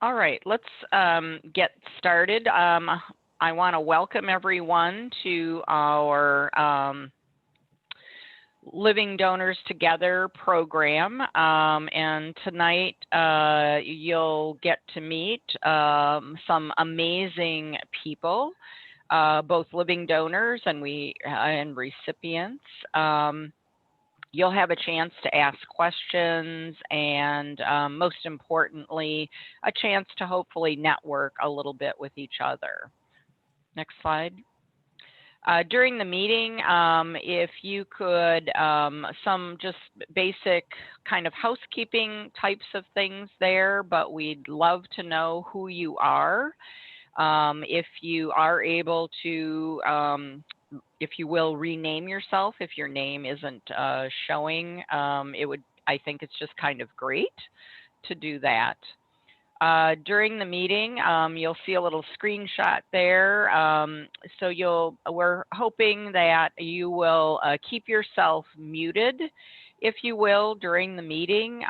All right, let's get started. I want to welcome everyone to our Living Donors Together program. And tonight you'll get to meet some amazing people, both living donors and recipients. You'll have a chance to ask questions and, most importantly, a chance to hopefully network a little bit with each other. Next slide. During the meeting, if you could, some just basic kind of housekeeping types of things there, but we'd love to know who you are. If you are able to, if you will, rename yourself if your name isn't showing, I think it's just kind of great to do that. During the meeting, you'll see a little screenshot there. We're hoping that you will keep yourself muted, if you will, during the meeting,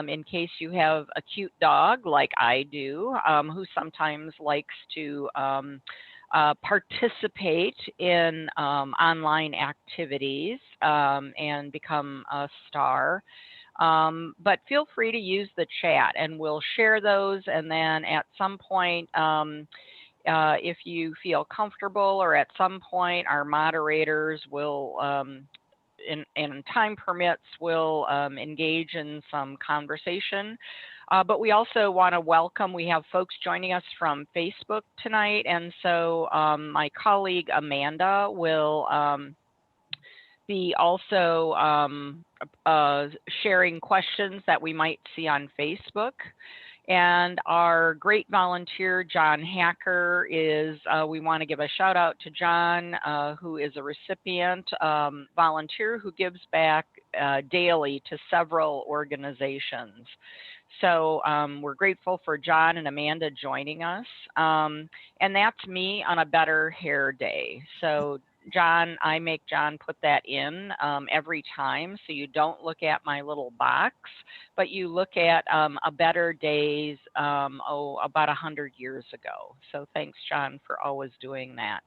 in case you have a cute dog like I do, who sometimes likes to participate in online activities and become a star. But feel free to use the chat and we'll share those, and then at some point, if you feel comfortable, or at some point our moderators will, and time permits, will engage in some conversation. But we also want to welcome, we have folks joining us from Facebook tonight, and so my colleague Amanda will be also sharing questions that we might see on Facebook. And our great volunteer, John Hacker, we want to give a shout out to John, who is a recipient volunteer who gives back daily to several organizations. So we're grateful for John and Amanda joining us. And that's me on a better hair day. So John, I make John put that in every time, so you don't look at my little box, but you look at a better days, about 100 years ago. So thanks, John, for always doing that.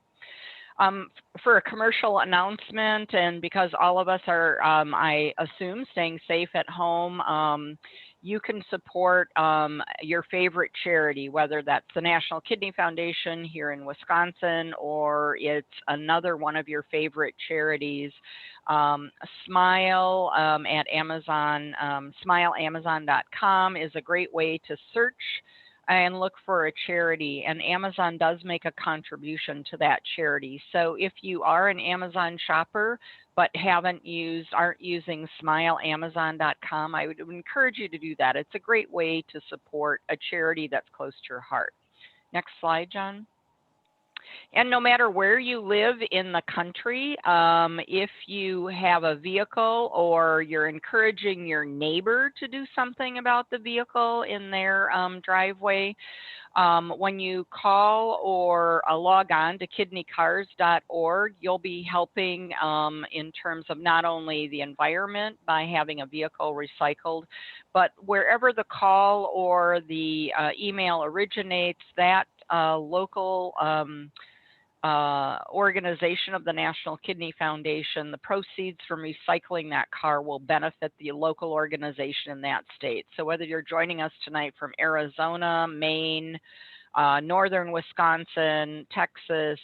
For a commercial announcement, and because all of us are, I assume, staying safe at home, you can support your favorite charity, whether that's the National Kidney Foundation here in Wisconsin, or it's another one of your favorite charities. Smile at Amazon, smileamazon.com is a great way to search and look for a charity, and Amazon does make a contribution to that charity. So if you are an Amazon shopper but aren't using smileamazon.com, I would encourage you to do that. It's a great way to support a charity that's close to your heart. Next slide, John. And no matter where you live in the country, if you have a vehicle or you're encouraging your neighbor to do something about the vehicle in their driveway, when you call or log on to kidneycars.org, you'll be helping in terms of not only the environment by having a vehicle recycled, but wherever the call or the email originates, that local organization of the National Kidney Foundation, the proceeds from recycling that car will benefit the local organization in that state. So whether you're joining us tonight from Arizona, Maine, northern Wisconsin, Texas,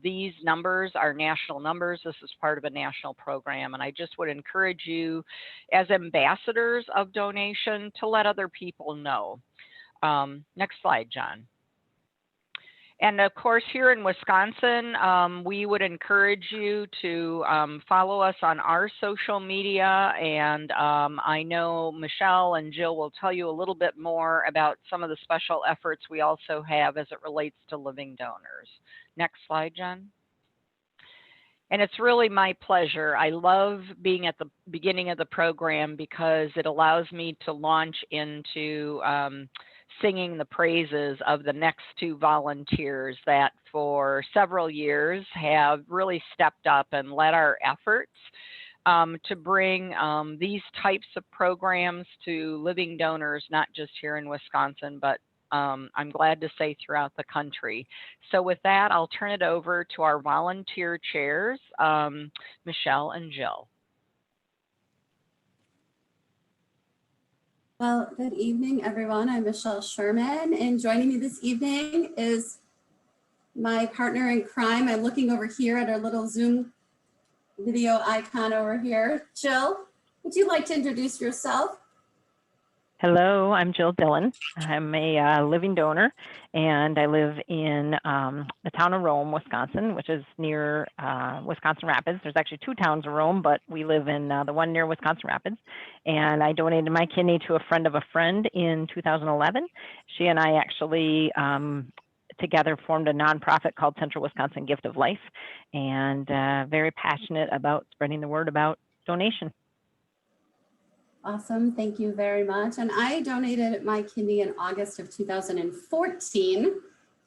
these numbers are national numbers. This is part of a national program, and I just would encourage you as ambassadors of donation to let other people know. Next slide, John. And of course, here in Wisconsin, we would encourage you to follow us on our social media. And I know Michelle and Jill will tell you a little bit more about some of the special efforts we also have as it relates to living donors. Next slide, John. And it's really my pleasure. I love being at the beginning of the program because it allows me to launch into singing the praises of the next two volunteers that for several years have really stepped up and led our efforts to bring these types of programs to living donors, not just here in Wisconsin, but I'm glad to say throughout the country. So with that, I'll turn it over to our volunteer chairs, Michelle and Jill. Well, good evening, everyone. I'm Michelle Sherman, and joining me this evening is my partner in crime. I'm looking over here at our little Zoom video icon over here. Jill, would you like to introduce yourself? Hello, I'm Jill Dillon. I'm a living donor, and I live in the town of Rome, Wisconsin, which is near Wisconsin Rapids. There's actually two towns of Rome, but we live in the one near Wisconsin Rapids. And I donated my kidney to a friend of a friend in 2011. She and I actually together formed a nonprofit called Central Wisconsin Gift of Life, and very passionate about spreading the word about donation. Awesome, thank you very much. And I donated my kidney in August of 2014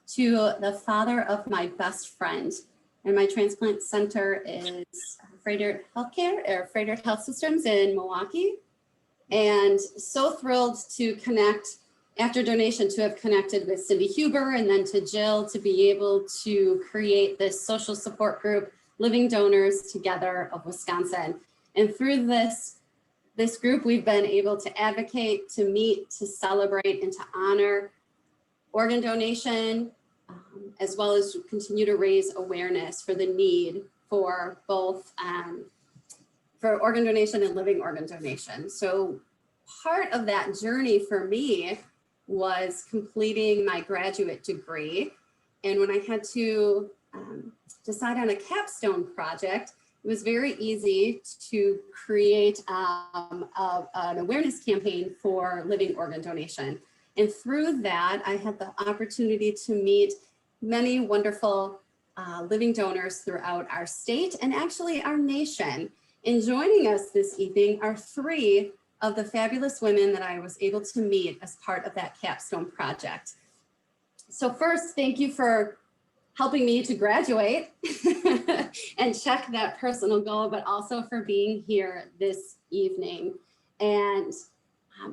to the father of my best friend. And my transplant center is Freighter Healthcare, or Freighter Health Systems in Milwaukee. And so thrilled to connect after donation, to have connected with Cindy Huber and then to Jill to be able to create this social support group, Living Donors Together of Wisconsin. And through this group, we've been able to advocate, to meet, to celebrate, and to honor organ donation, as well as continue to raise awareness for the need for both for organ donation and living organ donation. So part of that journey for me was completing my graduate degree. And when I had to decide on a capstone project, it was very easy to create an awareness campaign for living organ donation. And through that, I had the opportunity to meet many wonderful living donors throughout our state and actually our nation. And joining us this evening are three of the fabulous women that I was able to meet as part of that capstone project. So first, thank you for helping me to graduate and check that personal goal, but also for being here this evening. And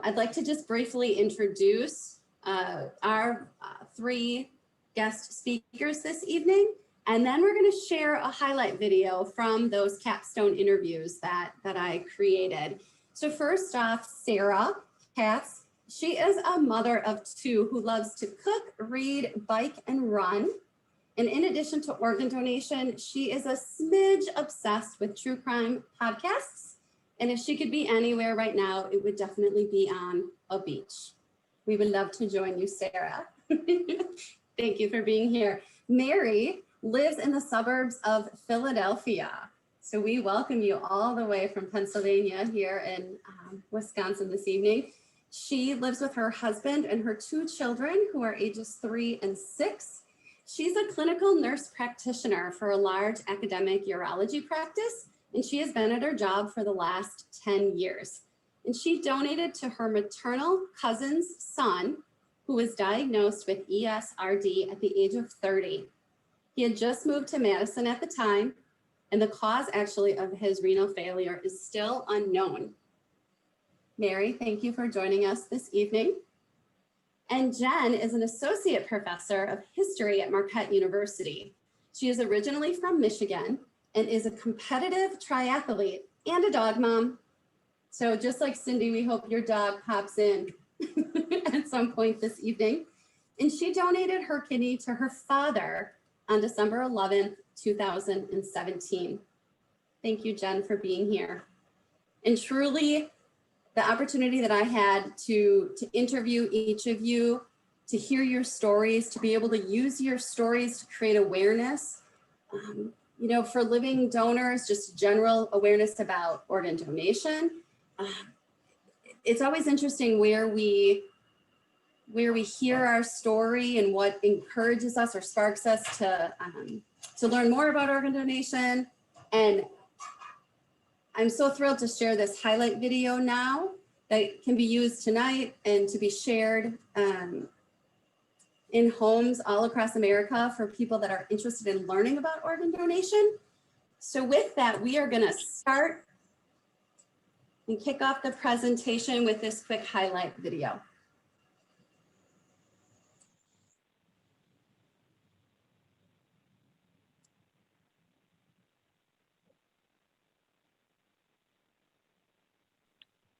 I'd like to just briefly introduce our three guest speakers this evening. And then we're going to share a highlight video from those capstone interviews that I created. So first off, Sara Katz. She is a mother of two who loves to cook, read, bike, and run. And in addition to organ donation, she is a smidge obsessed with true crime podcasts. And if she could be anywhere right now, it would definitely be on a beach. We would love to join you, Sara. Thank you for being here. Mary lives in the suburbs of Philadelphia. So we welcome you all the way from Pennsylvania here in Wisconsin this evening. She lives with her husband and her two children who are ages 3 and 6. She's a clinical nurse practitioner for a large academic urology practice, and she has been at her job for the last 10 years. And she donated to her maternal cousin's son, who was diagnosed with ESRD at the age of 30. He had just moved to Madison at the time, and the cause actually of his renal failure is still unknown. Mary, thank you for joining us this evening. And Jenn is an associate professor of history at Marquette University. She is originally from Michigan and is a competitive triathlete and a dog mom. So just like Cindy, we hope your dog pops in at some point this evening. And she donated her kidney to her father on December 11th, 2017. Thank you, Jenn, for being here. And truly, the opportunity that I had to interview each of you, to hear your stories, to be able to use your stories to create awareness, you know, for living donors, just general awareness about organ donation. It's always interesting where we hear our story and what encourages us or sparks us to learn more about organ donation. And I'm so thrilled to share this highlight video now that can be used tonight and to be shared in homes all across America for people that are interested in learning about organ donation. So with that, we are going to start and kick off the presentation with this quick highlight video.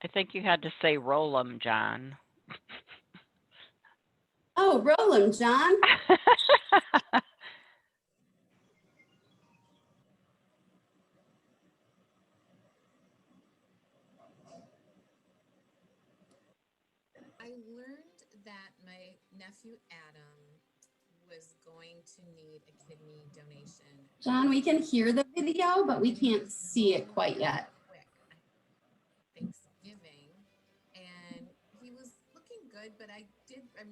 I think you had to say roll 'em, John. Oh, roll 'em, John. I learned that my nephew Adam was going to need a kidney donation. John, we can hear the video, but we can't see it quite yet. Quick. Thanksgiving, and he was looking good, but I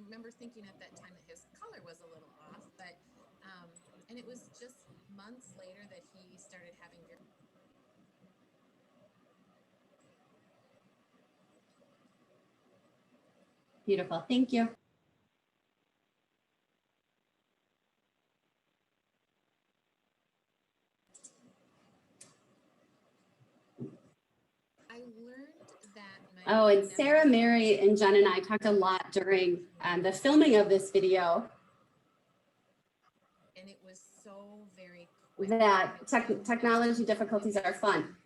remember thinking at that time that his color was a little off, but and it was just months later that he started having very Beautiful. Thank you. I learned that Oh, and Sara, Mary, and Jenn and I talked a lot during the filming of this video and it was so very quick. that technology difficulties are fun.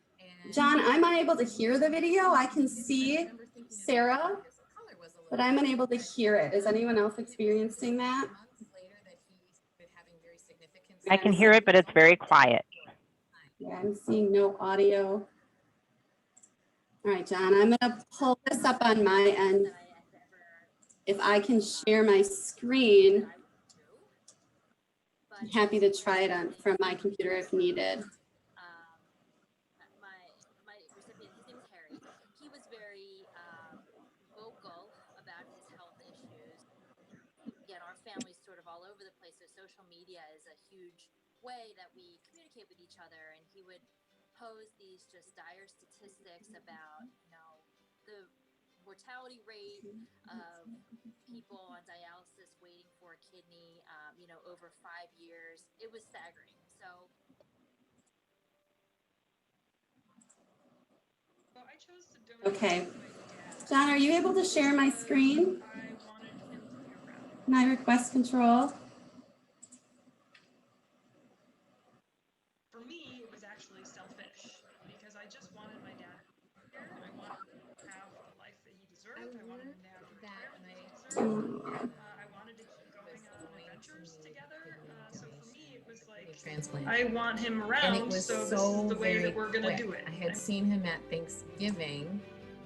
John, I'm unable to hear the video. I can see Sara, but I'm unable to hear it. Is anyone else experiencing that? I can hear it, but it's very quiet. Yeah, I'm seeing no audio. All right, John, I'm gonna pull this up on my end. If I can share my screen, I'm happy to try it on from my computer if needed. My recipient, his name is Hahri. He was very vocal about his health issues. Again, our family's sort of all over the place, so social media is a huge way that we communicate with each other, and he would pose these just dire statistics about, the mortality rate of people on dialysis waiting for a kidney, over 5 years. It was staggering. So I chose to donate Okay. to my dad. John, are you able to share my screen? I wanted him to be around. Can I request control? For me, it was actually selfish because I just wanted my dad here. I wanted him to have the life that he deserved. I wanted him to have the retirement that he deserved. I wanted to keep going on adventures together. So for me, it was like transplant. I want him And around. it was so so this is the way very that we're gonna quick. do it. I had seen him at Thanksgiving,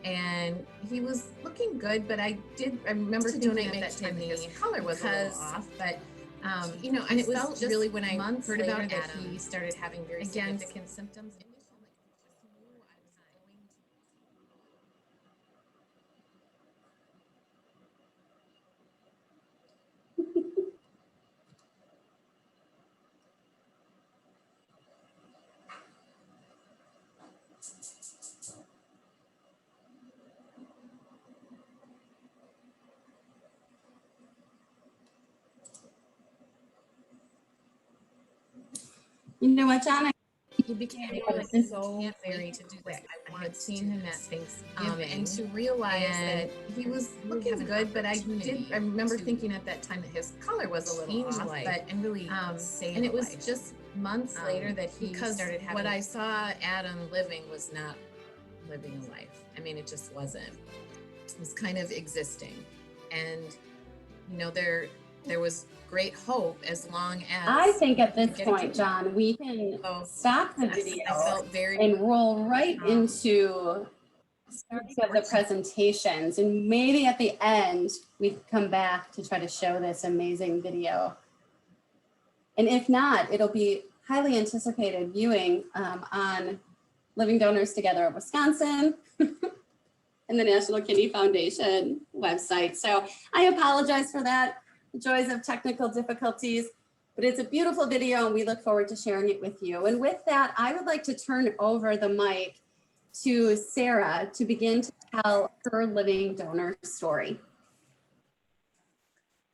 and he was looking good, but I remember to donate at that time that his color was a little off, but and it was really when I heard about that he started having very significant symptoms. You know what, John? He became so very quick. I had seen him at Thanksgiving, and to realize that he was looking good, but I remember thinking at that time that his color was a little off, and it was just months later that he started having. What I saw Adam living was not living a life. I mean, it just wasn't. It was kind of existing, and there was great hope as long as I think at this point, John, we can stop the video and roll right into of the presentations, and maybe at the end we come back to try to show this amazing video. And if not, it'll be highly anticipated viewing on Living Donors Together of Wisconsin and the National Kidney Foundation website. So I apologize for that, the joys of technical difficulties, but it's a beautiful video and we look forward to sharing it with you. And with that, I would like to turn over the mic to Sara to begin to tell her living donor story.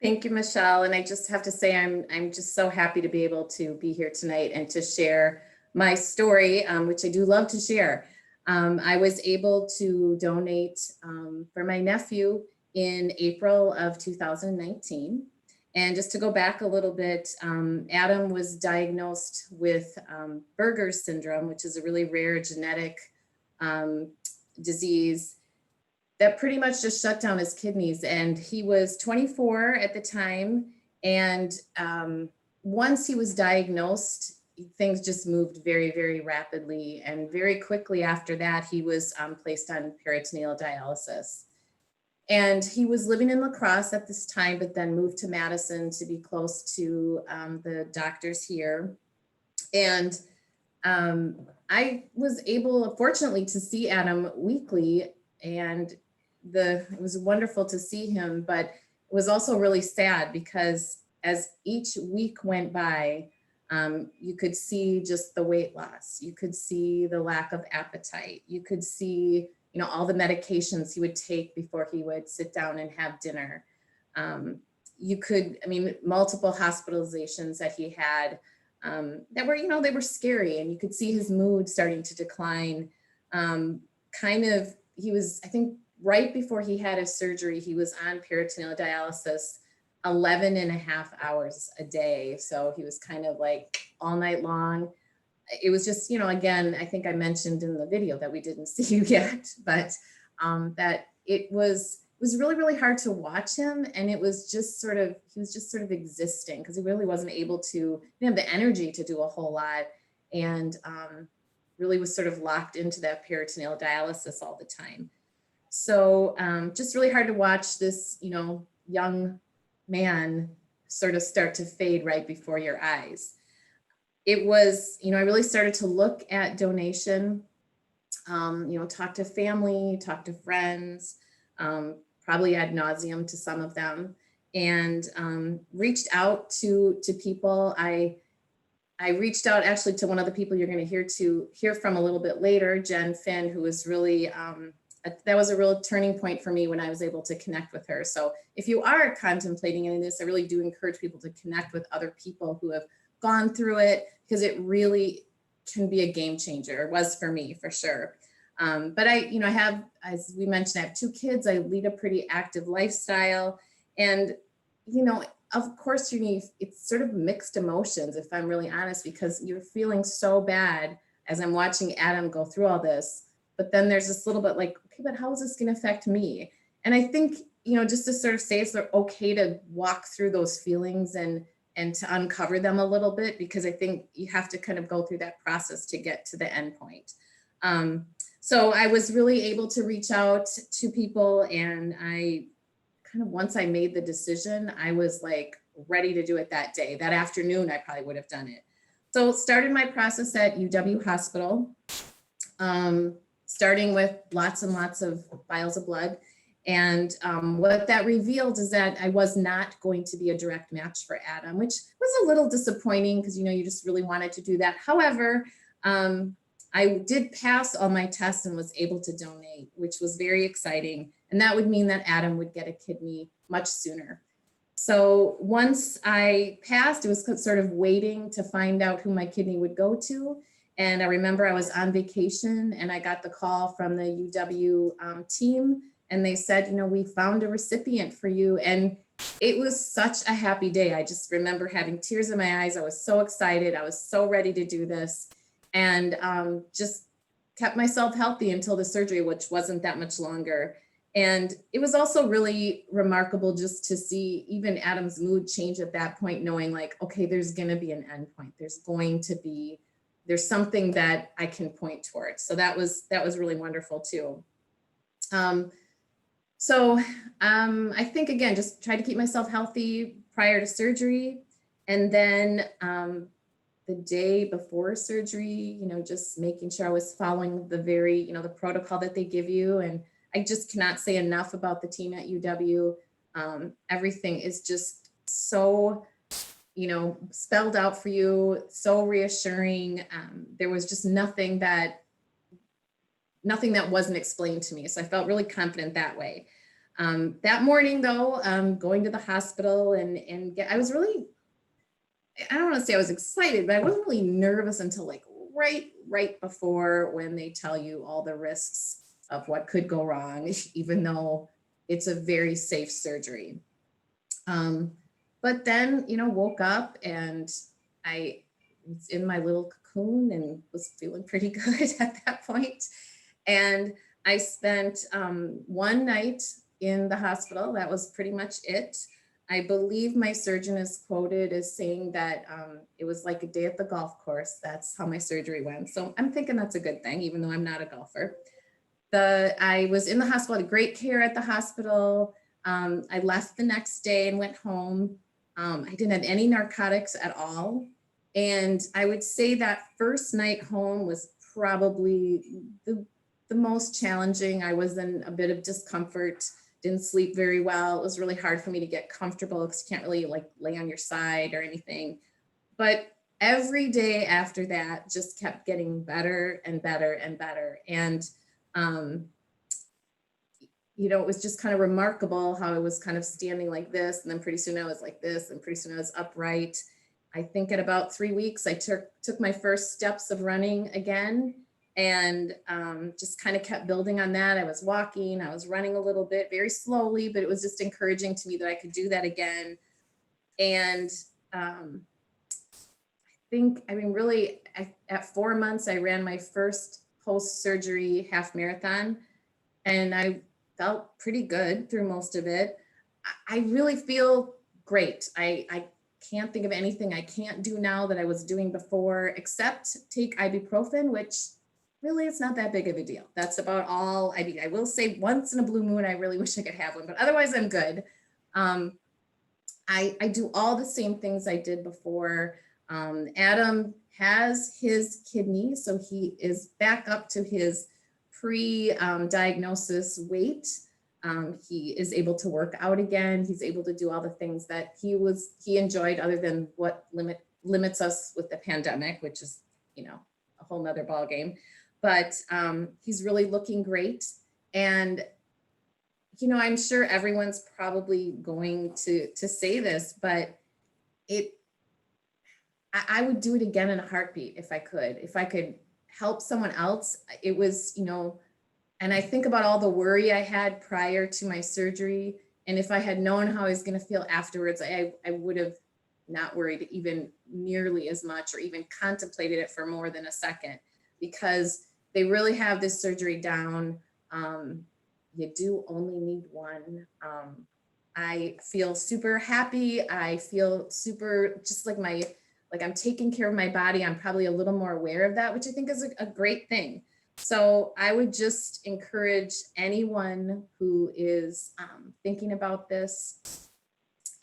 Thank you, Michelle. And I just have to say, I'm just so happy to be able to be here tonight and to share my story, which I do love to share. I was able to donate for my nephew in April of 2019. And just to go back a little bit, Adam was diagnosed with Berger's syndrome, which is a really rare genetic disease. that pretty much just shut down his kidneys. And he was 24 at the time. And once he was diagnosed, things just moved very, very rapidly. And very quickly after that, he was placed on peritoneal dialysis. And he was living in La Crosse at this time, but then moved to Madison to be close to the doctors here. And I was able, fortunately, to see Adam weekly, and it was wonderful to see him, but it was also really sad because as each week went by, you could see just the weight loss. You could see the lack of appetite. You could see, all the medications he would take before he would sit down and have dinner. Multiple hospitalizations that he had that were, they were scary, and you could see his mood starting to decline. He was, I think, right before he had his surgery, he was on peritoneal dialysis 11 and a half hours a day. So he was kind of like all night long. It was just, again, I think I mentioned in the video that we didn't see you yet, but that it was really, really hard to watch him. And it was just he was just sort of existing because he really wasn't able to, have the energy to do a whole lot, and really was sort of locked into that peritoneal dialysis all the time. So just really hard to watch this, young man sort of start to fade right before your eyes. It was, I really started to look at donation, talk to family, talk to friends, probably ad nauseum to some of them, and reached out to people. I reached out actually to one of the people you're going to hear from a little bit later, Jen Finn, who was really, that was a real turning point for me when I was able to connect with her. So if you are contemplating any of this, I really do encourage people to connect with other people who have gone through it, because it really can be a game changer. It was for me, for sure. But I have, as we mentioned, I have 2 kids. I lead a pretty active lifestyle. And, of course, it's sort of mixed emotions, if I'm really honest, because you're feeling so bad as I'm watching Adam go through all this. But then there's this little bit like, okay, but how is this going to affect me? And I think, just to sort of say it's okay to walk through those feelings and to uncover them a little bit, because I think you have to kind of go through that process to get to the end point. So I was really able to reach out to people, and I kind of, once I made the decision, I was like ready to do it that day. That afternoon, I probably would have done it. So started my process at UW Hospital, starting with lots and lots of vials of blood. And what that revealed is that I was not going to be a direct match for Adam, which was a little disappointing because, you just really wanted to do that. However, I did pass all my tests and was able to donate, which was very exciting. And that would mean that Adam would get a kidney much sooner. So once I passed, it was sort of waiting to find out who my kidney would go to. And I remember I was on vacation and I got the call from the UW team. And they said, we found a recipient for you. And it was such a happy day. I just remember having tears in my eyes. I was so excited. I was so ready to do this, and just kept myself healthy until the surgery, which wasn't that much longer. And it was also really remarkable just to see even Adam's mood change at that point, knowing like, okay, there's going to be an end point. There's something that I can point towards. So that was really wonderful too. So I think, again, just try to keep myself healthy prior to surgery. And then the day before surgery, just making sure I was following the the protocol that they give you. And I just cannot say enough about the team at UW. Everything is just so, spelled out for you, so reassuring. There was just nothing that wasn't explained to me. So I felt really confident that way. That morning though, going to the hospital I was really, I don't want to say I was excited, but I wasn't really nervous until like right before, when they tell you all the risks of what could go wrong, even though it's a very safe surgery. But then, woke up and I was in my little cocoon and was feeling pretty good at that point. And I spent one night in the hospital. That was pretty much it. I believe my surgeon is quoted as saying that it was like a day at the golf course. That's how my surgery went. So I'm thinking that's a good thing, even though I'm not a golfer. I was in the hospital, had great care at the hospital. I left the next day and went home. I didn't have any narcotics at all. And I would say that first night home was probably the most challenging. I was in a bit of discomfort, didn't sleep very well. It was really hard for me to get comfortable because you can't really like lay on your side or anything. But every day after that just kept getting better and better and better. And you know, it was just kind of remarkable how I was kind of standing like this, and then pretty soon I was like this, and pretty soon I was upright. I think at about 3 weeks, I took my first steps of running again, and just kind of kept building on that. I was walking, I was running a little bit, very slowly, but it was just encouraging to me that I could do that again. And really, at 4 months, I ran my first post-surgery half marathon, and I felt pretty good through most of it. I really feel great. I can't think of anything I can't do now that I was doing before, except take ibuprofen, which really it's not that big of a deal. That's about all I need. I will say once in a blue moon, I really wish I could have one, but otherwise I'm good. I do all the same things I did before. Adam has his kidney, so he is back up to his pre-diagnosis weight. He is able to work out again. He's able to do all the things that he enjoyed, other than what limits us with the pandemic, which is, you know, a whole nother ball game. But he's really looking great. And, you know, I'm sure everyone's probably going to say this, but I would do it again in a heartbeat if I could help someone else. It was, you know, and I think about all the worry I had prior to my surgery. And if I had known how I was going to feel afterwards, I would have not worried even nearly as much, or even contemplated it for more than a second, because they really have this surgery down. You do only need one. I feel super happy. I feel super, just like I'm taking care of my body. I'm probably a little more aware of that, which I think is a great thing. So I would just encourage anyone who is thinking about this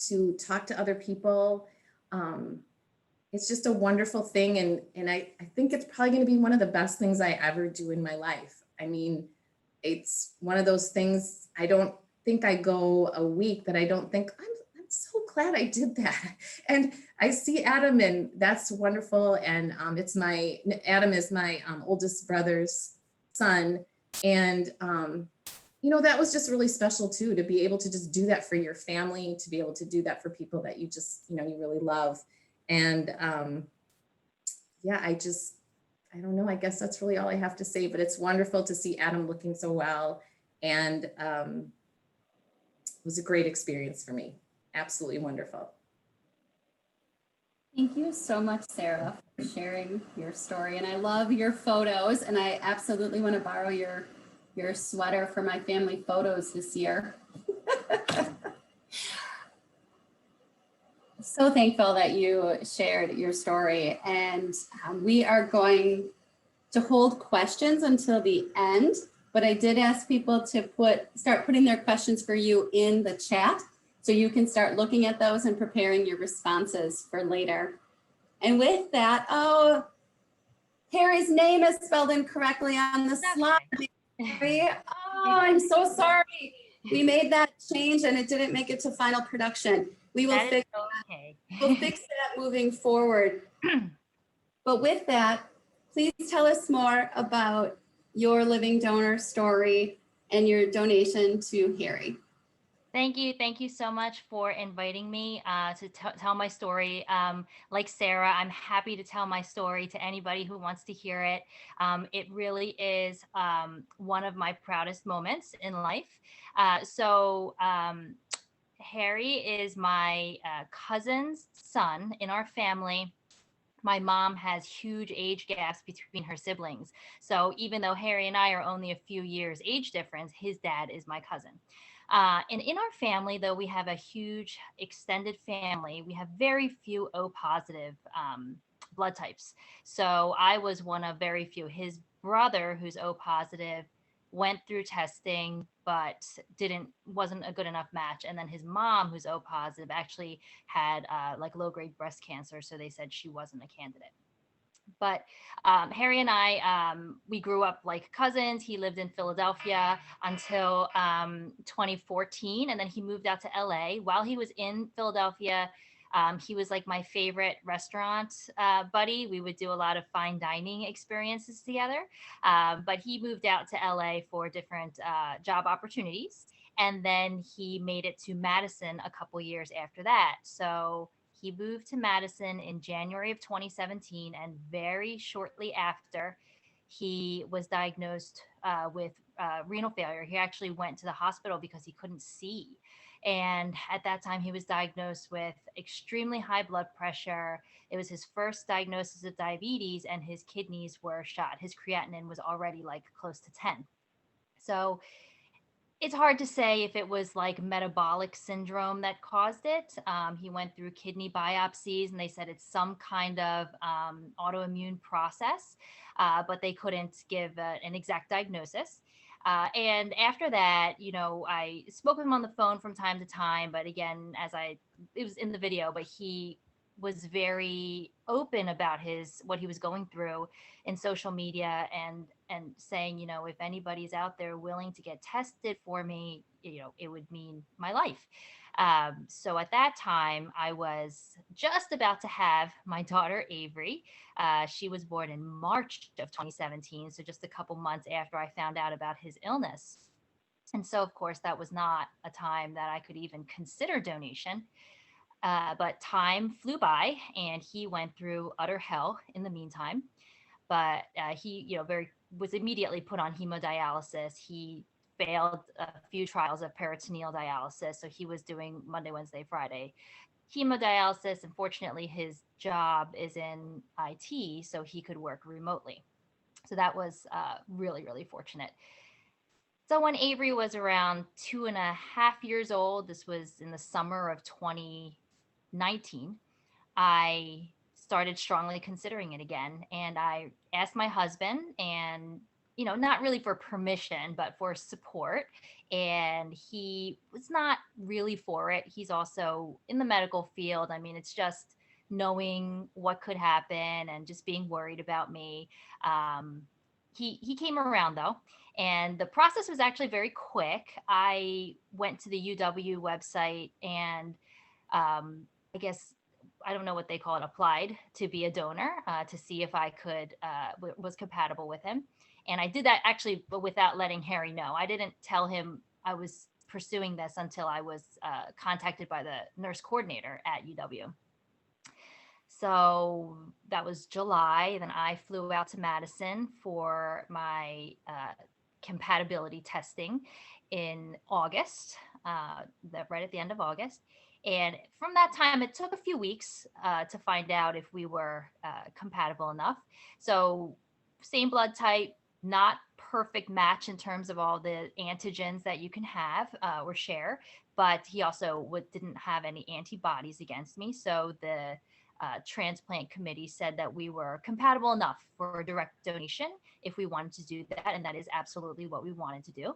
to talk to other people. It's just a wonderful thing. And I think it's probably going to be one of the best things I ever do in my life. I mean, it's one of those things, I don't think I go a week that I don't think, I'm so glad I did that. And I see Adam, and that's wonderful. And Adam is my oldest brother's son. And, you know, that was just really special too, to be able to just do that for your family, to be able to do that for people that you just, you know, you really love. And yeah, I don't know, I guess that's really all I have to say, but it's wonderful to see Adam looking so well. And it was a great experience for me. Absolutely wonderful. Thank you so much, Sara, for sharing your story. And I love your photos, and I absolutely want to borrow your sweater for my family photos this year. So thankful that you shared your story, and we are going to hold questions until the end, but I did ask people to start putting their questions for you in the chat, so you can start looking at those and preparing your responses for later. And with that, oh, Harry's name is spelled incorrectly on the slide. Harry, oh, I'm so sorry. We made that change and it didn't make it to final production. We will fix that. We'll fix that moving forward. But with that, please tell us more about your living donor story and your donation to Hahri. Thank you so much for inviting me to tell my story. Like Sara, I'm happy to tell my story to anybody who wants to hear it. It really is one of my proudest moments in life. Hahri is my cousin's son in our family. my mom has huge age gaps between her siblings. So even though Harry and I are only a few years age difference, his dad is my cousin. And in our family, though, we have a huge extended family. We have very few O positive blood types. So I was one of very few. His brother, who's O positive, went through testing but wasn't a good enough match. And then his mom, who's O positive, actually had like low grade breast cancer, so they said she wasn't a candidate. But Harry and I, we grew up like cousins. He lived in Philadelphia until 2014, and then he moved out to LA. While he was in Philadelphia, he was like my favorite restaurant buddy. We would do a lot of fine dining experiences together. But he moved out to LA for different job opportunities. And then he made it to Madison a couple years after that. So he moved to Madison in January of 2017, and very shortly after, he was diagnosed with renal failure. He actually went to the hospital because he couldn't see. And at that time, he was diagnosed with extremely high blood pressure. It was his first diagnosis of diabetes, and his kidneys were shot. His creatinine was already like close to 10. So it's hard to say if it was like metabolic syndrome that caused it. He went through kidney biopsies, and they said it's some kind of autoimmune process, but they couldn't give an exact diagnosis. And after that, I spoke with him on the phone from time to time, but again, it was in the video, but he was very open about what he was going through in social media, and saying, if anybody's out there willing to get tested for me, it would mean my life. So at that time, I was just about to have my daughter, Avery. She was born in March of 2017, so just a couple months after I found out about his illness. And so, of course, that was not a time that I could even consider donation. But time flew by, and he went through utter hell in the meantime. But he, was immediately put on hemodialysis. He failed a few trials of peritoneal dialysis, so he was doing Monday, Wednesday, Friday hemodialysis. Unfortunately, his job is in IT, so he could work remotely. So that was really, really fortunate. So when Avery was around 2.5 years old, this was in the summer of 2019, I started strongly considering it again. And I asked my husband, and, not really for permission, but for support. And he was not really for it. He's also in the medical field. I mean, it's just knowing what could happen and just being worried about me. He came around though, and the process was actually very quick. I went to the UW website, and I guess, I don't know what they call it, applied to be a donor to see if I was compatible with him. And I did that actually, but without letting Harry know. I didn't tell him I was pursuing this until I was contacted by the nurse coordinator at UW. So that was July. Then I flew out to Madison for my compatibility testing in August, right at the end of August. And from that time, it took a few weeks to find out if we were compatible enough. So same blood type, not perfect match in terms of all the antigens that you can have or share, but he also didn't have any antibodies against me. So the transplant committee said that we were compatible enough for a direct donation if we wanted to do that. And that is absolutely what we wanted to do.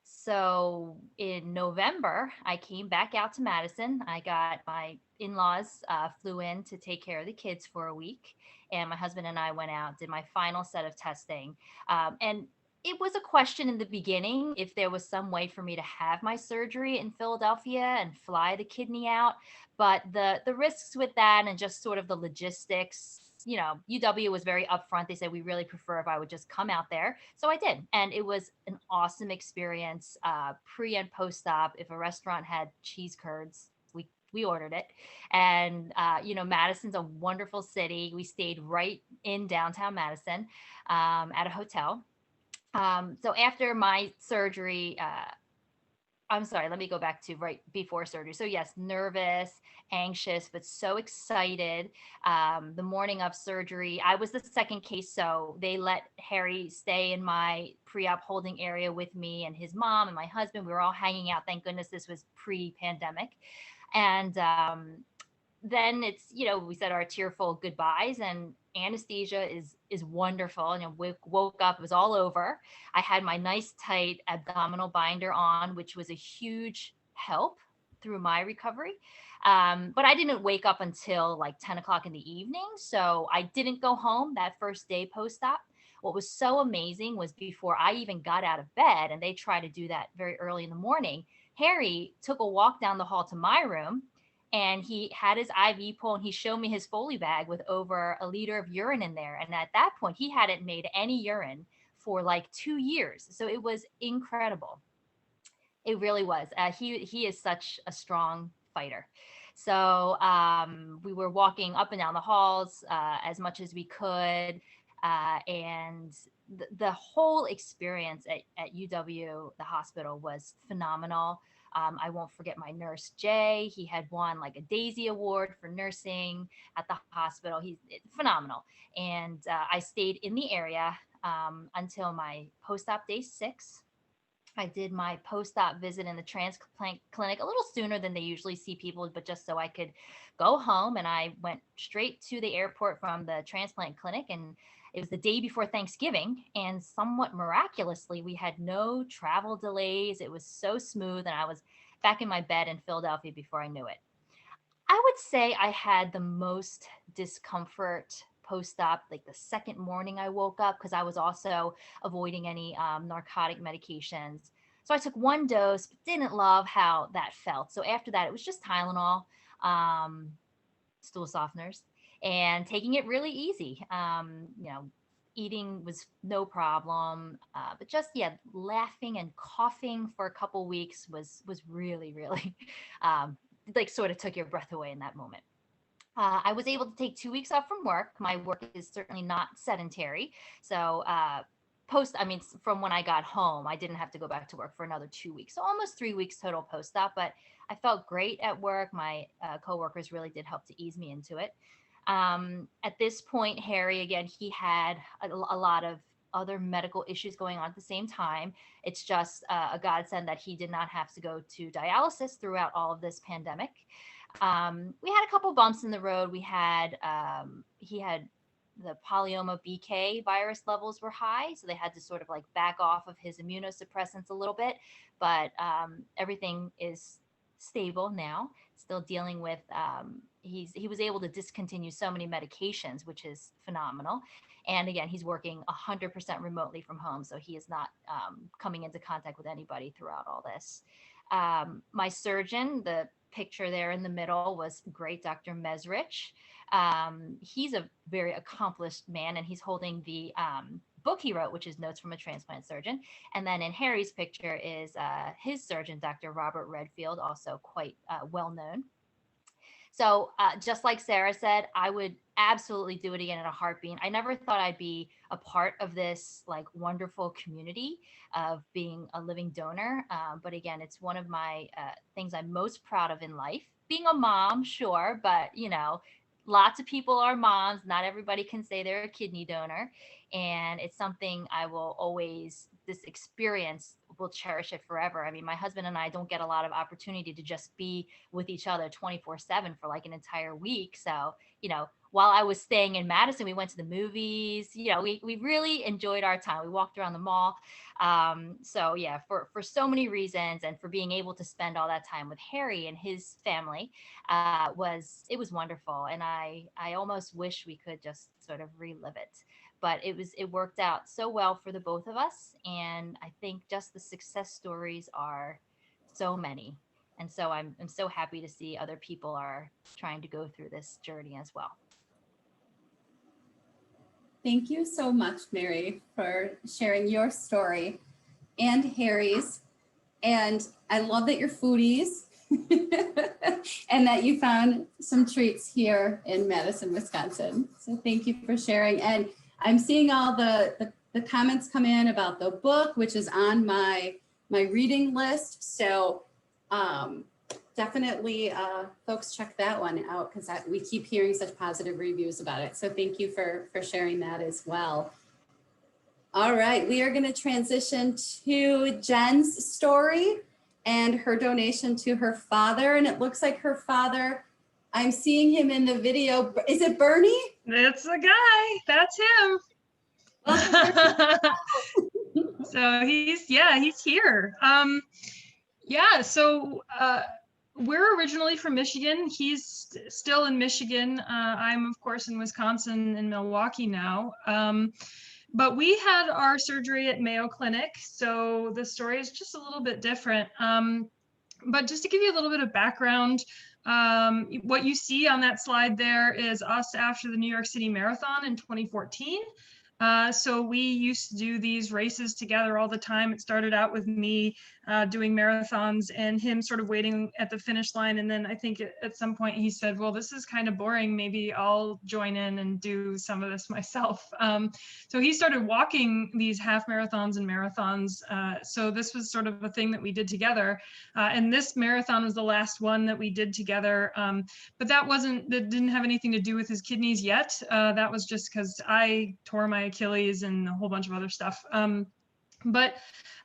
So in November, I came back out to Madison. I got my in-laws flew in to take care of the kids for a week. And my husband and I went out, did my final set of testing. And it was a question in the beginning if there was some way for me to have my surgery in Philadelphia and fly the kidney out. But the risks with that, and just sort of the logistics, UW was very upfront. They said, we really prefer if I would just come out there. So I did. And it was an awesome experience, pre and post-op. If a restaurant had cheese curds, we ordered it. And, Madison's a wonderful city. We stayed right in downtown Madison at a hotel. So after my surgery, I'm sorry, let me go back to right before surgery. So yes, nervous, anxious, but so excited. The morning of surgery, I was the second case, so they let Harry stay in my pre-op holding area with me and his mom and my husband. We were all hanging out. Thank goodness this was pre-pandemic. And then it's, we said our tearful goodbyes, and anesthesia is wonderful. And I woke up, it was all over. I had my nice tight abdominal binder on, which was a huge help through my recovery. But I didn't wake up until like 10 o'clock in the evening. So I didn't go home that first day post-op. What was so amazing was before I even got out of bed, and they try to do that very early in the morning, Harry took a walk down the hall to my room, and he had his IV pole, and he showed me his Foley bag with over a liter of urine in there. And at that point, he hadn't made any urine for like 2 years. So it was incredible. It really was. He is such a strong fighter. So we were walking up and down the halls as much as we could. And the whole experience at UW, the hospital, was phenomenal. I won't forget my nurse, Jay. He had won like a Daisy Award for nursing at the hospital. He's phenomenal. And I stayed in the area until my post-op day 6. I did my post-op visit in the transplant clinic a little sooner than they usually see people, but just so I could go home. And I went straight to the airport from the transplant clinic, and it was the day before Thanksgiving, and somewhat miraculously, we had no travel delays. It was so smooth, and I was back in my bed in Philadelphia before I knew it. I would say I had the most discomfort post-op, like the second morning I woke up, because I was also avoiding any narcotic medications. So I took 1 dose, but didn't love how that felt. So after that, it was just Tylenol, stool softeners, and taking it really easy. Eating was no problem, but just laughing and coughing for a couple weeks was really, really like sort of took your breath away in that moment. I was able to take 2 weeks off from work. My work is certainly not sedentary, so from when I got home, I didn't have to go back to work for another 2 weeks. So almost 3 weeks total post-op, but I felt great at work. My coworkers really did help to ease me into it. At this point, Harry, again, he had a lot of other medical issues going on at the same time. It's just a godsend that he did not have to go to dialysis throughout all of this pandemic. We had a couple bumps in the road. He had the polyoma BK virus levels were high, so they had to sort of like back off of his immunosuppressants a little bit, but everything is stable now. Still dealing with he was able to discontinue so many medications, which is phenomenal. And again, he's working 100% remotely from home, so he is not coming into contact with anybody throughout all this. My surgeon, the picture there in the middle, was great, Dr. Mesrich. He's a very accomplished man, and he's holding the book he wrote, which is Notes from a Transplant Surgeon. And then in Harry's picture is his surgeon, Dr. Robert Redfield, also quite well known. So just like Sara said, I would absolutely do it again in a heartbeat. I never thought I'd be a part of this like wonderful community of being a living donor. But again, it's one of my things I'm most proud of in life. Being a mom, sure, but lots of people are moms. Not everybody can say they're a kidney donor. And it's something I will always, this experience will cherish it forever. I mean, my husband and I don't get a lot of opportunity to just be with each other 24/7 for like an entire week. So, while I was staying in Madison, we went to the movies, we really enjoyed our time. We walked around the mall. So yeah, for so many reasons, and for being able to spend all that time with Harry and his family, it was wonderful. And I almost wish we could just sort of relive it. But it worked out so well for the both of us. And I think just the success stories are so many. And so I'm so happy to see other people are trying to go through this journey as well. Thank you so much, Mary, for sharing your story and Harry's. And I love that you're foodies and that you found some treats here in Madison, Wisconsin. So thank you for sharing. And I'm seeing all the comments come in about the book, which is on my reading list. So Definitely, folks, check that one out because we keep hearing such positive reviews about it. So thank you for sharing that as well. All right, we are going to transition to Jenn's story and her donation to her father. And it looks like her father, I'm seeing him in the video. Is it Bernie? That's the guy. That's him. So he's here. So we're originally from Michigan. He's still in Michigan. I'm of course in Wisconsin and Milwaukee now. But we had our surgery at Mayo Clinic, so the story is just a little bit different. But just to give you a little bit of background, what you see on that slide there is us after the New York City Marathon in 2014. So we used to do these races together all the time. It started out with me doing marathons and him sort of waiting at the finish line. And then I think at some point he said, well, this is kind of boring. Maybe I'll join in and do some of this myself. So he started walking these half marathons and marathons. So this was sort of a thing that we did together. And this marathon was the last one that we did together. But that didn't have anything to do with his kidneys yet. That was just because I tore my Achilles and a whole bunch of other stuff. But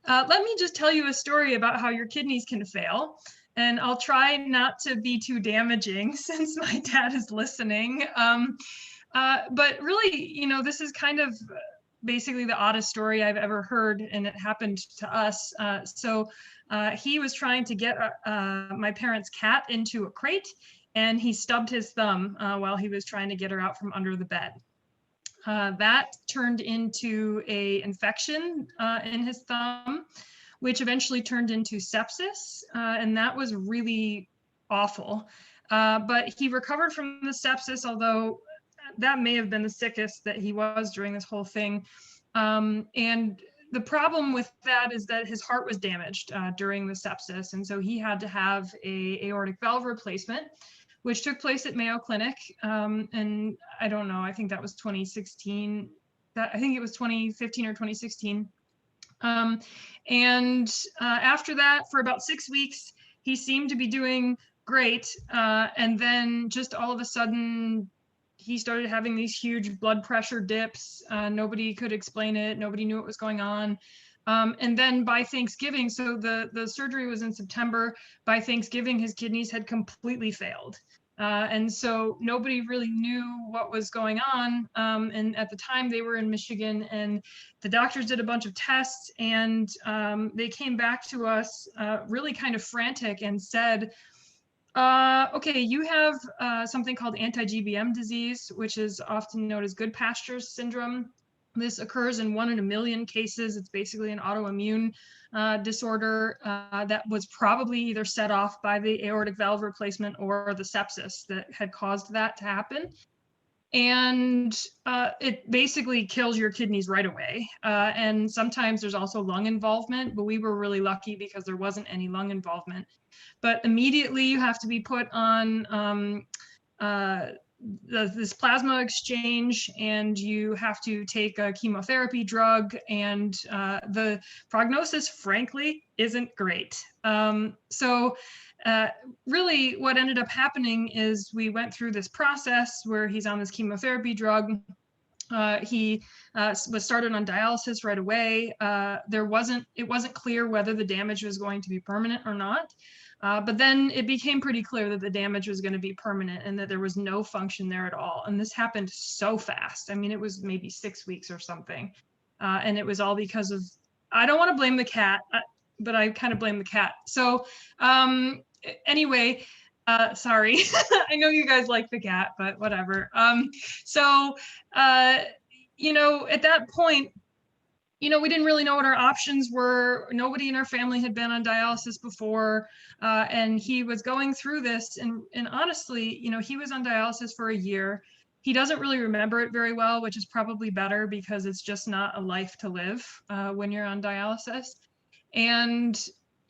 let me just tell you a story about how your kidneys can fail. And I'll try not to be too damaging since my dad is listening. But really, this is kind of basically the oddest story I've ever heard, and it happened to us. So he was trying to get my parents' cat into a crate, and he stubbed his thumb while he was trying to get her out from under the bed. That turned into an infection in his thumb, which eventually turned into sepsis, and that was really awful. But he recovered from the sepsis, although that may have been the sickest that he was during this whole thing. And the problem with that is that his heart was damaged during the sepsis, and so he had to have an aortic valve replacement, which took place at Mayo Clinic. And I don't know, I think that was 2016. I think it was 2015 or 2016. And after that, for about 6 weeks, he seemed to be doing great. And then just all of a sudden, he started having these huge blood pressure dips. Nobody could explain it. Nobody knew what was going on. And then by Thanksgiving, so the surgery was in September, by Thanksgiving, his kidneys had completely failed. And so nobody really knew what was going on. And at the time they were in Michigan, and the doctors did a bunch of tests, and they came back to us really kind of frantic and said, okay, you have something called anti-GBM disease, which is often known as good pastures syndrome. This occurs in 1 in a million cases. It's basically an autoimmune disorder that was probably either set off by the aortic valve replacement or the sepsis that had caused that to happen. And it basically kills your kidneys right away. And sometimes there's also lung involvement, but we were really lucky because there wasn't any lung involvement. But immediately you have to be put on this plasma exchange, and you have to take a chemotherapy drug, and the prognosis, frankly, isn't great. So really what ended up happening is we went through this process where he's on this chemotherapy drug. He was started on dialysis right away. It wasn't clear whether the damage was going to be permanent or not. But then it became pretty clear that the damage was going to be permanent and that there was no function there at all. And this happened so fast. I mean, it was maybe 6 weeks or something. And it was all because of, I don't want to blame the cat, but I kind of blame the cat. So anyway, sorry, I know you guys like the cat, but whatever. At that point, we didn't really know what our options were. Nobody in our family had been on dialysis before. And he was going through this. And honestly, he was on dialysis for a year. He doesn't really remember it very well, which is probably better because it's just not a life to live when you're on dialysis. And,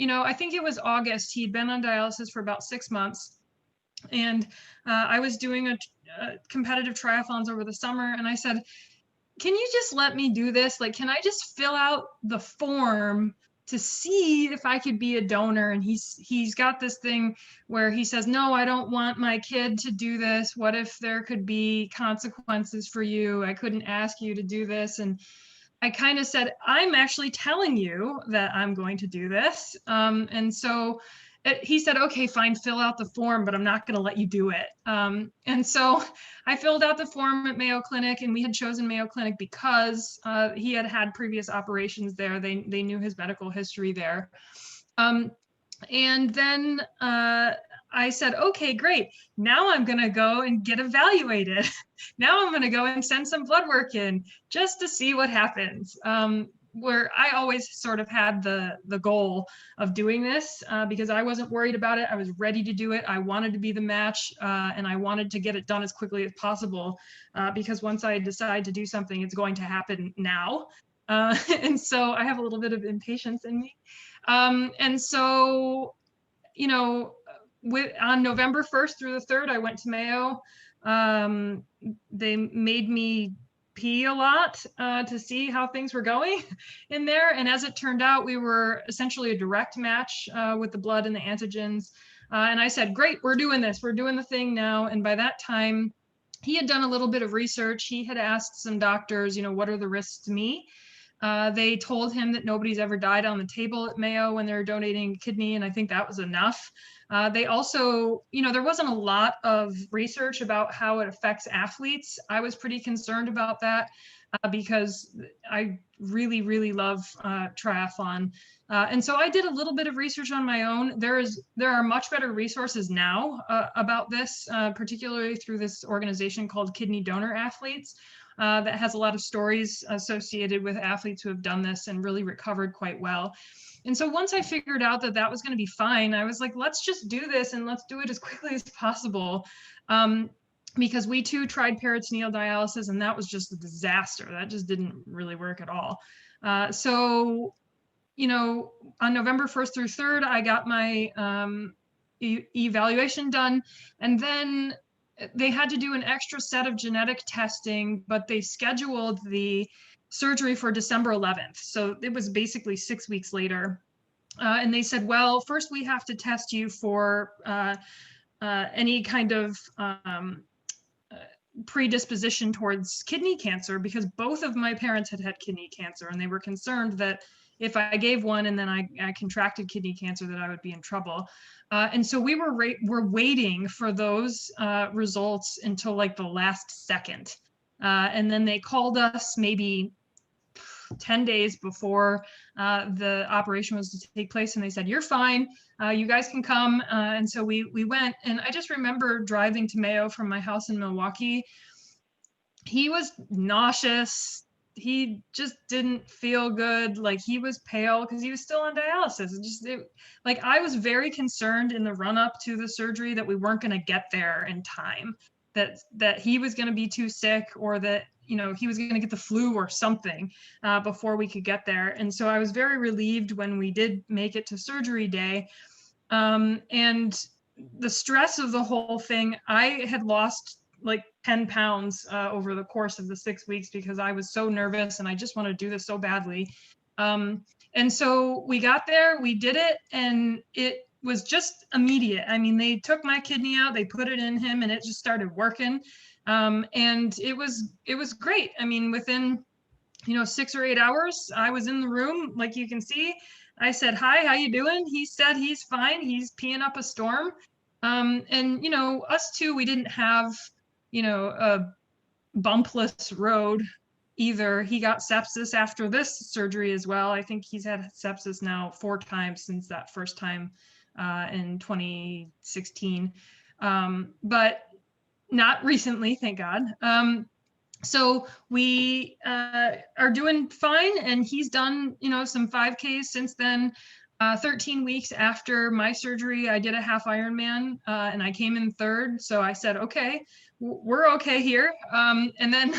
I think it was August. He'd been on dialysis for about 6 months. And I was doing a competitive triathlons over the summer. And I said, can you just let me do this? Like, can I just fill out the form to see if I could be a donor. And he's got this thing where he says, no, I don't want my kid to do this. What if there could be consequences for you? I couldn't ask you to do this. And I kind of said, I'm actually telling you that I'm going to do this. And so he said, okay, fine, fill out the form, but I'm not going to let you do it. And so I filled out the form at Mayo Clinic, and we had chosen Mayo Clinic because he had had previous operations there. They knew his medical history there. And then I said, okay, great. Now I'm going to go and get evaluated. Now I'm going to go and send some blood work in just to see what happens. Where I always sort of had the goal of doing this because I wasn't worried about it. I was ready to do it. I wanted to be the match and I wanted to get it done as quickly as possible because once I decide to do something, it's going to happen now. And so I have a little bit of impatience in me. And so, you know, on November 1st through the 3rd, I went to Mayo. They made me pee a lot to see how things were going in there. And as it turned out, we were essentially a direct match with the blood and the antigens. And I said, great, we're doing this. We're doing the thing now. And by that time, he had done a little bit of research. He had asked some doctors, you know, what are the risks to me? They told him that nobody's ever died on the table at Mayo when they're donating a kidney, and I think that was enough. They also, you know, there wasn't a lot of research about how it affects athletes. I was pretty concerned about that because I really, really love triathlon. And so I did a little bit of research on my own. There are much better resources now about this, particularly through this organization called Kidney Donor Athletes. That has a lot of stories associated with athletes who have done this and really recovered quite well. And so once I figured out that that was going to be fine, I was like, let's just do this and let's do it as quickly as possible. Because we too tried peritoneal dialysis and that was just a disaster. That just didn't really work at all. So, you know, on November 1st through 3rd, I got my evaluation done. And then they had to do an extra set of genetic testing, but they scheduled the surgery for December 11th. So it was basically 6 weeks later. And they said, well, first we have to test you for any kind of predisposition towards kidney cancer, because both of my parents had had kidney cancer, and they were concerned that if I gave one and then I contracted kidney cancer, that I would be in trouble. And so we were waiting for those results until like the last second. And then they called us maybe 10 days before the operation was to take place, and they said, you're fine, you guys can come. And so we went, and I just remember driving to Mayo from my house in Milwaukee. He was nauseous. He just didn't feel good. Like, he was pale because he was still on dialysis. Like, I was very concerned in the run up to the surgery that we weren't going to get there in time, that he was going to be too sick, or that, you know, he was going to get the flu or something before we could get there. And so I was very relieved when we did make it to surgery day. And the stress of the whole thing, I had lost like 10 pounds over the course of the 6 weeks because I was so nervous and I just want to do this so badly. And so we got there, we did it, and it was just immediate. I mean, they took my kidney out, they put it in him, and it just started working. And it was great. I mean, within, 6 or 8 hours, I was in the room, like you can see. I said, hi, how you doing? He said he's fine. He's peeing up a storm. And, us too, we didn't have, a bumpless road either. He got sepsis after this surgery as well. I think he's had sepsis now 4 times since that first time in 2016. But not recently, thank God. So we are doing fine, and he's done, some 5Ks since then. 13 weeks after my surgery, I did a half Ironman, and I came in 3rd. So I said, okay, we're okay here. And then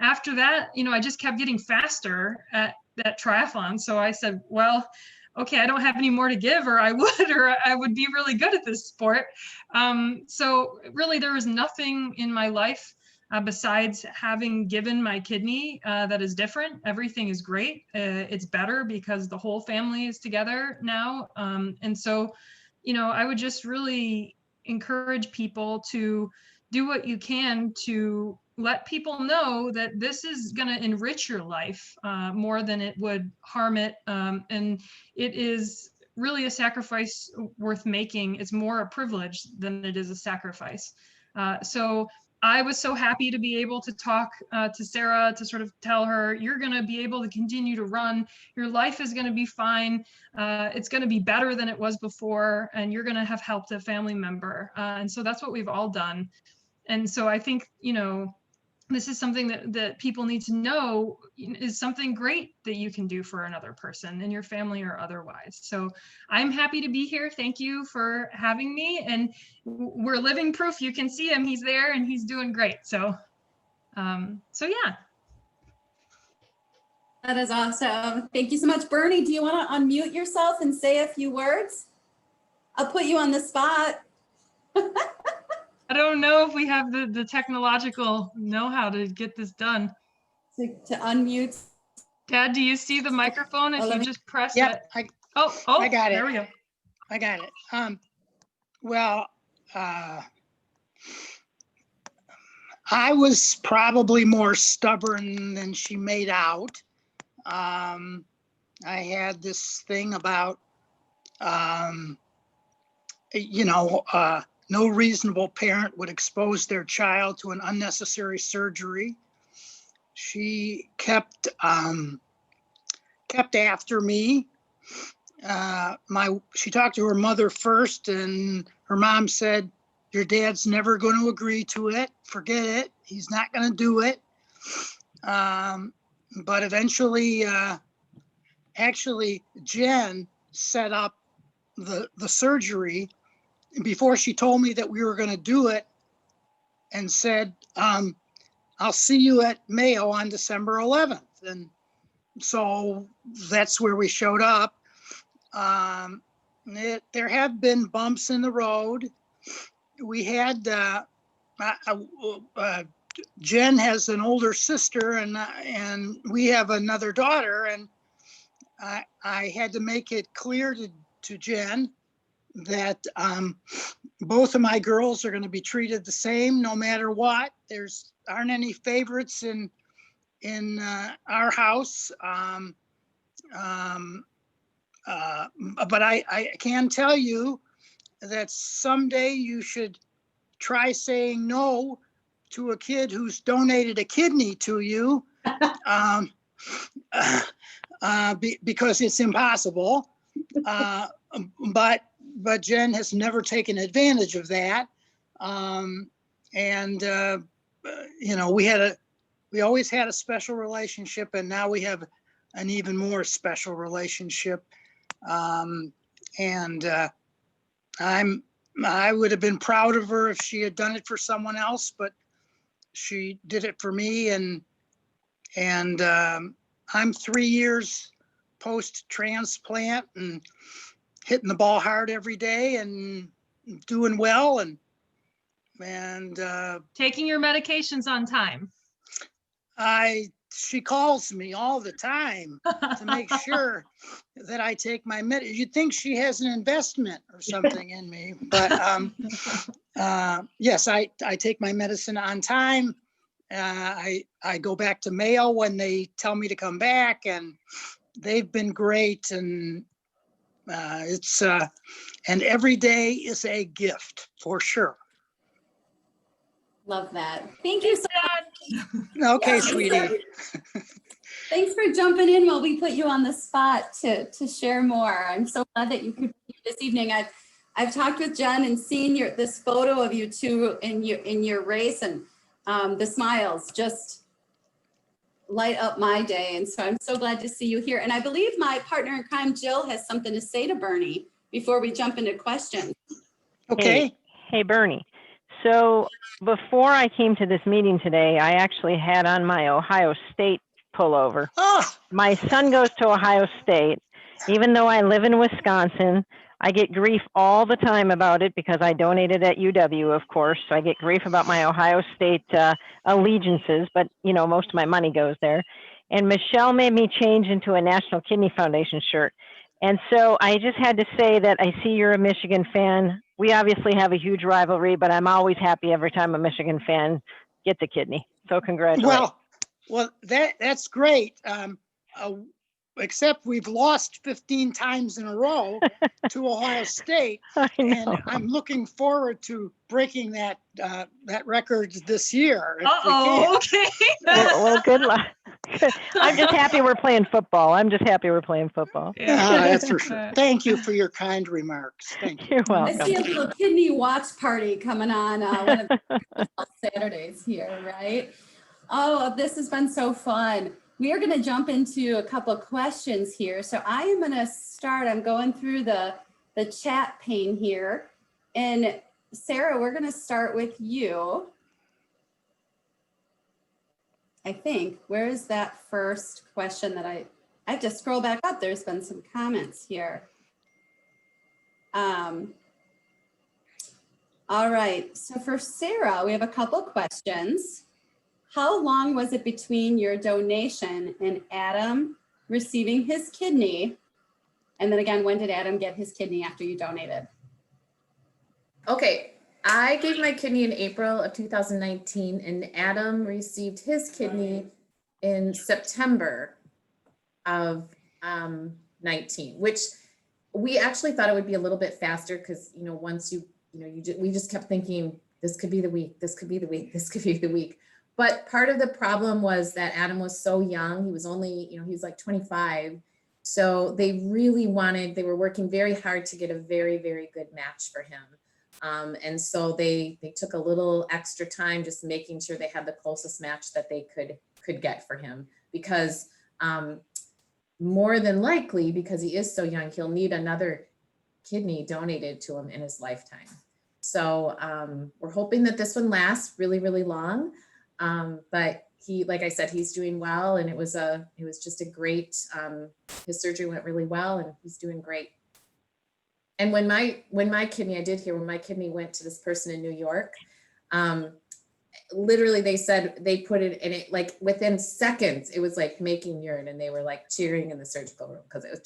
after that, I just kept getting faster at that triathlon. So I said, well, okay, I don't have any more to give, or I would be really good at this sport. So really, there was nothing in my life besides having given my kidney that is different. Everything is great. It's better because the whole family is together now. And so, you know, I would just really encourage people to do what you can to let people know that this is going to enrich your life more than it would harm it. And it is really a sacrifice worth making. It's more a privilege than it is a sacrifice. So I was so happy to be able to talk to Sara, to sort of tell her, you're going to be able to continue to run. Your life is going to be fine. It's going to be better than it was before, and you're going to have helped a family member. And so that's what we've all done. And so I think, you know, this is something that people need to know is something great that you can do for another person in your family or otherwise. So I'm happy to be here. Thank you for having me. And we're living proof. You can see him. He's there and he's doing great. So, yeah. That is awesome. Thank you so much. Bernie, do you want to unmute yourself and say a few words? I'll put you on the spot. I don't know if we have the technological know-how to get this done. To unmute. Dad, do you see the microphone? If you just press it. I got it. There we go. I got it. Well, I was probably more stubborn than she made out. I had this thing about, you know, no reasonable parent would expose their child to an unnecessary surgery. She kept after me. She talked to her mother first, and her mom said, "Your dad's never going to agree to it. Forget it. He's not going to do it." But eventually, actually, Jenn set up the surgery before she told me that we were going to do it, and said, "I'll see you at Mayo on December 11th. And so that's where we showed up. There have been bumps in the road. We had, Jenn has an older sister, and we have another daughter, and I had to make it clear to Jenn that both of my girls are going to be treated the same no matter what. There's aren't any favorites in our house. But I can tell you that someday you should try saying no to a kid who's donated a kidney to you, because it's impossible. But Jenn has never taken advantage of that. You know, we always had a special relationship, and now we have an even more special relationship. I would have been proud of her if she had done it for someone else, but she did it for me. And I'm 3 years post-transplant and hitting the ball hard every day and doing well and taking your medications on time. She calls me all the time to make sure that I take my you'd think she has an investment or something in me, but yes, I take my medicine on time. I go back to Mayo when they tell me to come back, and they've been great. And and every day is a gift for sure. Love that. Thank you so much. Okay, yes, sweetie. Thanks for jumping in while we put you on the spot to share more. I'm so glad that you could be here this evening. I've talked with Jenn and seen this photo of you two in your race, and the smiles just light up my day. And so I'm so glad to see you here. And I believe my partner in crime, Jill, has something to say to Bernie before we jump into questions. Okay. Hey Bernie. So before I came to this meeting today, I actually had on my Ohio State pullover. Oh. My son goes to Ohio State. Even though I live in Wisconsin, I get grief all the time about it because I donated at UW, of course. So I get grief about my Ohio State allegiances, but you know, most of my money goes there. And Michelle made me change into a National Kidney Foundation shirt. And so I just had to say that I see you're a Michigan fan. We obviously have a huge rivalry, but I'm always happy every time a Michigan fan gets a kidney. So congratulations. Well, that's great. Except we've lost 15 times in a row to Ohio State, and I'm looking forward to breaking that record this year. Okay. Well, good luck. I'm just happy we're playing football. Yeah, that's for sure. Thank you for your kind remarks. Thank you. You're welcome. I see a little kidney watch party coming on one of the Saturdays here, right? Oh, this has been so fun. We are going to jump into a couple of questions here. So I am going to start. I'm going through the chat pane here. And Sara, we're going to start with you. I think. Where is that first question that I have to scroll back up? There's been some comments here. All right. So for Sara, we have a couple questions. How long was it between your donation and Adam receiving his kidney? And then again, when did Adam get his kidney after you donated? Okay, I gave my kidney in April of 2019, and Adam received his kidney in September of 19, which we actually thought it would be a little bit faster because, you know, once we just kept thinking, this could be the week, this could be the week, this could be the week. But part of the problem was that Adam was so young. He was only, he was like 25. So they were working very hard to get a very, very good match for him. And so they took a little extra time just making sure they had the closest match that they could get for him, because more than likely, because he is so young, he'll need another kidney donated to him in his lifetime. So we're hoping that this one lasts really, really long. But he, like I said, he's doing well, and it was just a great, his surgery went really well, and he's doing great. And when my kidney went to this person in New York, literally they said they put it in it, like within seconds, it was like making urine, and they were like cheering in the surgical room because it was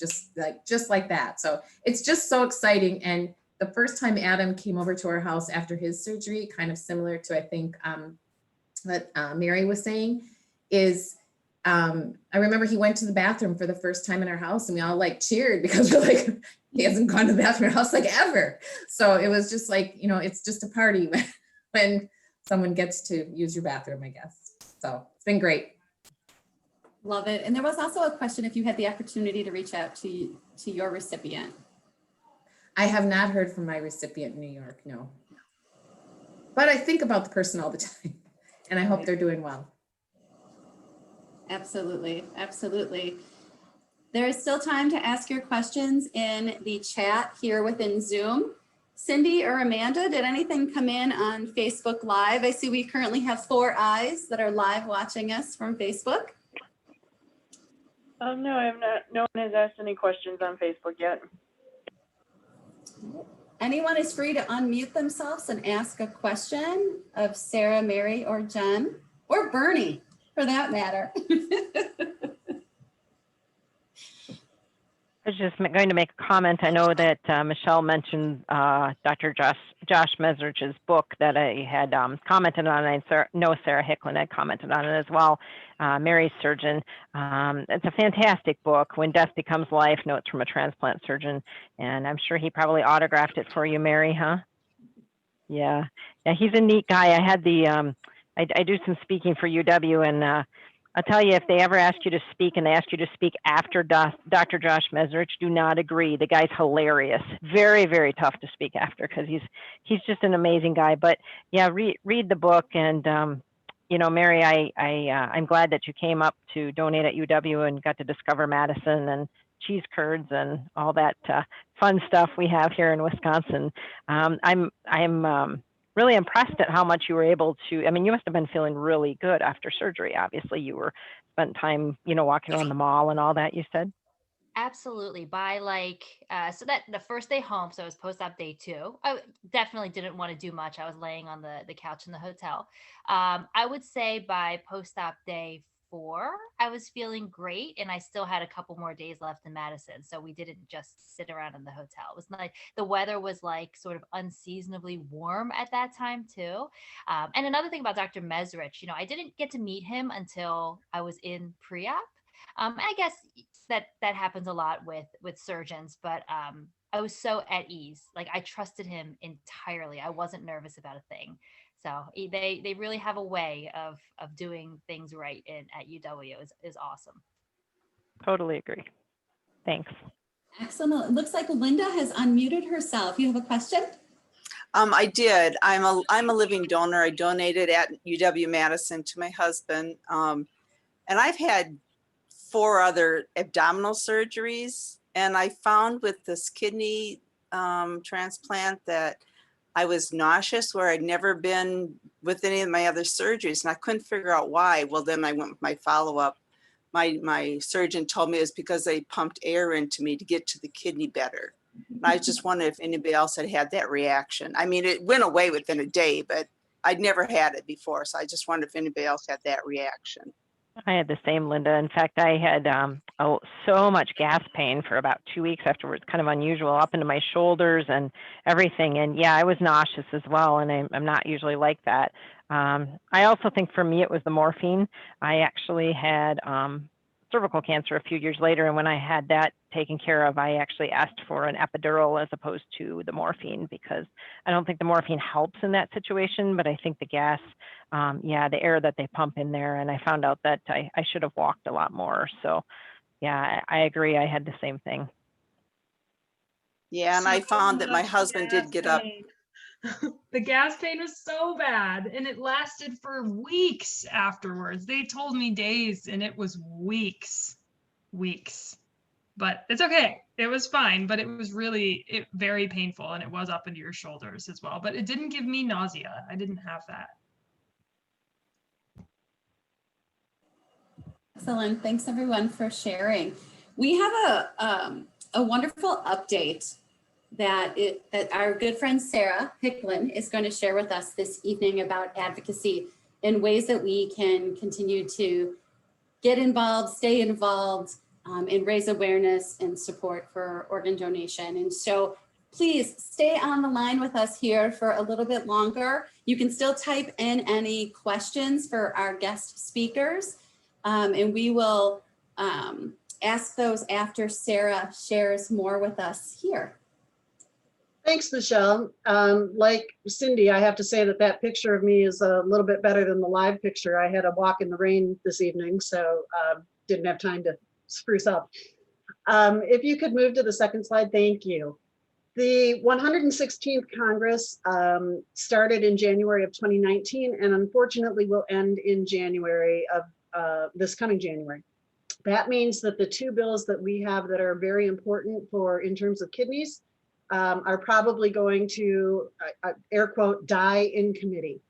just like that. So it's just so exciting. And the first time Adam came over to our house after his surgery, kind of similar to, I think, what Mary was saying, is I remember he went to the bathroom for the first time in our house, and we all like cheered because we're like, he hasn't gone to the bathroom in our house like ever. So it was just like, it's just a party when someone gets to use your bathroom, I guess. So it's been great. Love it. And there was also a question if you had the opportunity to reach out to your recipient. I have not heard from my recipient in New York, no. But I think about the person all the time, and I hope they're doing well. Absolutely, absolutely. There is still time to ask your questions in the chat here within Zoom. Cindy or Amanda, did anything come in on Facebook Live? I see we currently have 4 eyes that are live watching us from Facebook. No, I have not. No one has asked any questions on Facebook yet. Anyone is free to unmute themselves and ask a question of Sara, Mary, or Jenn, or Bernie, for that matter. I was just going to make a comment. I know that Michelle mentioned Dr. Josh Mesrich's book that I had commented on. I know Sarah Hicklin had commented on it as well. Mary's Surgeon. It's a fantastic book, When Death Becomes Life, Notes from a Transplant Surgeon. And I'm sure he probably autographed it for you, Mary, huh? Yeah, he's a neat guy. I had I do some speaking for UW, and I'll tell you, if they ever ask you to speak and they ask you to speak after Dr. Josh Mesrich, do not agree. The guy's hilarious. Very, very tough to speak after because he's just an amazing guy. But yeah, read the book. And, Mary, I'm glad that you came up to donate at UW and got to discover Madison and cheese curds and all that fun stuff we have here in Wisconsin. I'm really impressed at how much you were able to, you must have been feeling really good after surgery. Obviously you spent time, walking around the mall and all that, you said? Absolutely. By like, so that the first day home, so it was post-op day 2. I definitely didn't want to do much. I was laying on the couch in the hotel. I would say by post-op day 4, I was feeling great, and I still had a couple more days left in Madison. So we didn't just sit around in the hotel. It was like the weather was like sort of unseasonably warm at that time too. And another thing about Dr. Mesrich, I didn't get to meet him until I was in pre-op. I guess that happens a lot with surgeons, but I was so at ease. Like I trusted him entirely. I wasn't nervous about a thing. So they really have a way of doing things right at UW is awesome. Totally agree. Thanks. Excellent. It looks like Linda has unmuted herself. You have a question? I did. I'm a living donor. I donated at UW-Madison to my husband. And I've had 4 other abdominal surgeries. And I found with this kidney transplant that I was nauseous where I'd never been with any of my other surgeries. And I couldn't figure out why. Well, then I went with my follow-up. My surgeon told me it was because they pumped air into me to get to the kidney better. And I just wondered if anybody else had that reaction. I mean, it went away within a day, but I'd never had it before. So I just wondered if anybody else had that reaction. I had the same, Linda. In fact, I had so much gas pain for about 2 weeks afterwards, kind of unusual, up into my shoulders and everything. And yeah, I was nauseous as well, and I'm not usually like that. I also think for me, it was the morphine. I actually had cervical cancer a few years later, and when I had that taken care of, I actually asked for an epidural as opposed to the morphine, because I don't think the morphine helps in that situation, but I think the gas, the air that they pump in there, and I found out that I should have walked a lot more. So yeah, I agree. I had the same thing. Yeah, and I found that my husband did get up. The gas pain was so bad, and it lasted for weeks afterwards. They told me days, and it was weeks. But it's okay. It was fine, but it was really very painful, and it was up into your shoulders as well. But it didn't give me nausea. I didn't have that. Excellent. Thanks everyone for sharing. We have a wonderful update that our good friend Sara Hicklin is going to share with us this evening about advocacy in ways that we can continue to get involved, stay involved, and raise awareness and support for organ donation. And so please stay on the line with us here for a little bit longer. You can still type in any questions for our guest speakers, and we will ask those after Sara shares more with us here. Thanks, Michelle. Like Cindy, I have to say that picture of me is a little bit better than the live picture. I had a walk in the rain this evening, so didn't have time to spruce up. If you could move to the second slide, thank you. The 116th Congress started in January of 2019 and unfortunately will end in January of this coming January. That means that the 2 bills that we have that are very important in terms of kidneys are probably going to, air quote, die in committee.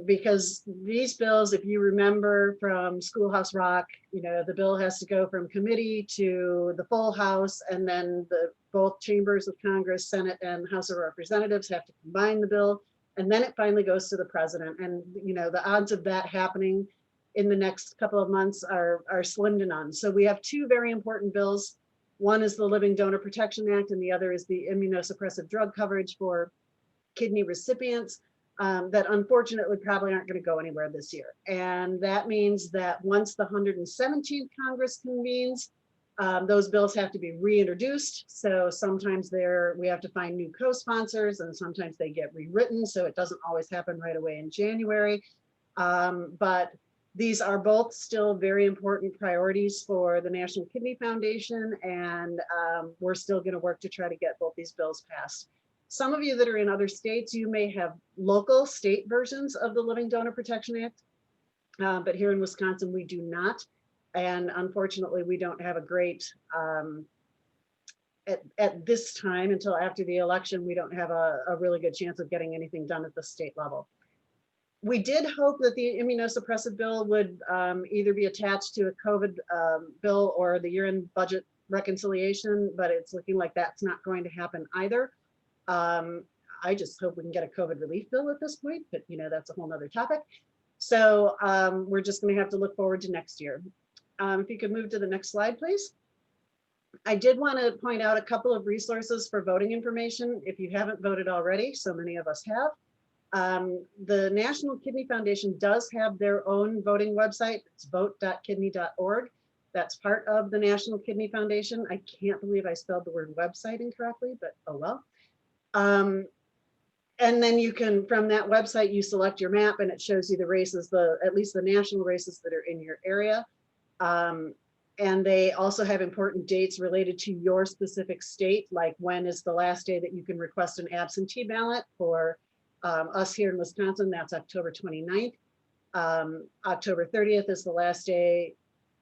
Because these bills, if you remember from Schoolhouse Rock, the bill has to go from committee to the full House, and then both chambers of Congress, Senate and House of Representatives have to combine the bill, and then it finally goes to the president. And the odds of that happening in the next couple of months are slim to none. So we have 2 very important bills. One is the Living Donor Protection Act, and the other is the immunosuppressive drug coverage for kidney recipients that unfortunately probably aren't going to go anywhere this year. And that means that once the 117th Congress convenes, those bills have to be reintroduced. So sometimes we have to find new co-sponsors, and sometimes they get rewritten. So it doesn't always happen right away in January. But these are both still very important priorities for the National Kidney Foundation, and we're still going to work to try to get both these bills passed. Some of you that are in other states, you may have local state versions of the Living Donor Protection Act, but here in Wisconsin, we do not. And unfortunately, we don't have a great, at this time, until after the election, we don't have a really good chance of getting anything done at the state level. We did hope that the immunosuppressive bill would either be attached to a COVID bill or the year-end budget reconciliation, but it's looking like that's not going to happen either. I just hope we can get a COVID relief bill at this point, but you know, that's a whole nother topic. So we're just going to have to look forward to next year. If you could move to the next slide, please. I did want to point out a couple of resources for voting information if you haven't voted already. So many of us have. The National Kidney Foundation does have their own voting website. It's vote.kidney.org. That's part of the National Kidney Foundation. I can't believe I spelled the word website incorrectly, but oh well. And then you can, from that website, you select your map and it shows you the races, at least the national races that are in your area. And they also have important dates related to your specific state, like when is the last day that you can request an absentee ballot. For us here in Wisconsin, that's October 29th. October 30th is the last day.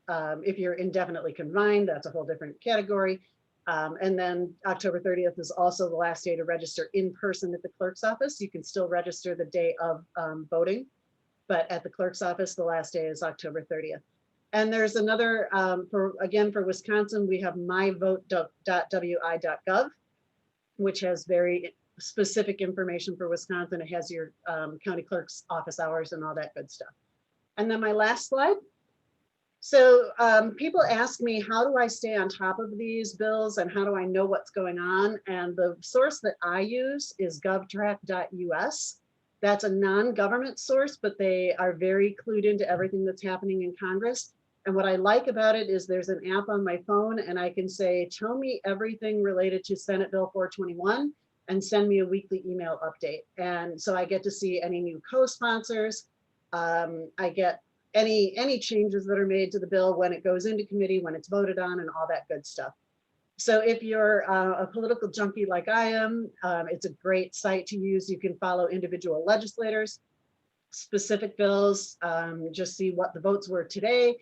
If you're indefinitely confined, that's a whole different category. And then October 30th is also the last day to register in person at the clerk's office. You can still register the day of voting, but at the clerk's office, the last day is October 30th. And there's another, for Wisconsin, we have myvote.wi.gov, which has very specific information for Wisconsin. It has your county clerk's office hours and all that good stuff. And then my last slide. So people ask me, how do I stay on top of these bills and how do I know what's going on? And the source that I use is govtrack.us. That's a non-government source, but they are very clued into everything that's happening in Congress. And what I like about it is there's an app on my phone and I can say, tell me everything related to Senate Bill 421 and send me a weekly email update. And so I get to see any new co-sponsors. I get any changes that are made to the bill when it goes into committee, when it's voted on, and all that good stuff. So if you're a political junkie like I am, it's a great site to use. You can follow individual legislators, specific bills, just see what the votes were today.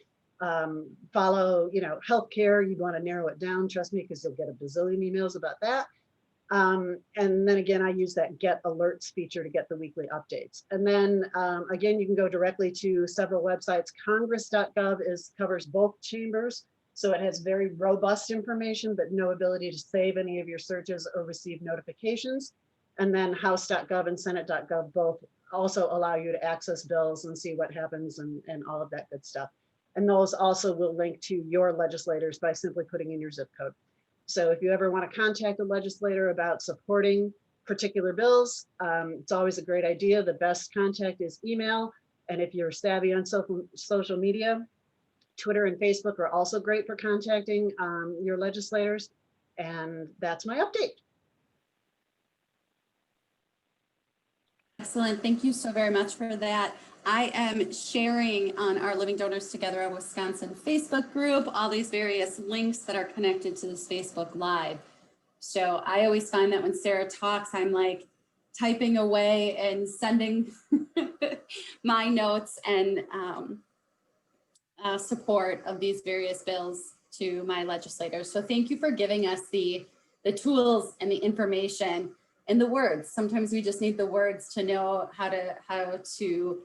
Follow, healthcare. You want to narrow it down, trust me, because you'll get a bazillion emails about that. And then again, I use that get alerts feature to get the weekly updates. And then again, you can go directly to several websites. Congress.gov covers both chambers. So it has very robust information, but no ability to save any of your searches or receive notifications. And then House.gov and Senate.gov both also allow you to access bills and see what happens and all of that good stuff. And those also will link to your legislators by simply putting in your zip code. So if you ever want to contact a legislator about supporting particular bills, it's always a great idea. The best contact is email. And if you're savvy on social media, Twitter and Facebook are also great for contacting your legislators. And that's my update. Excellent. Thank you so very much for that. I am sharing on our Living Donors Together of Wisconsin Facebook group all these various links that are connected to this Facebook Live. So I always find that when Sara talks, I'm like typing away and sending my notes and support of these various bills to my legislators. So thank you for giving us the tools and the information and the words. Sometimes we just need the words to know how to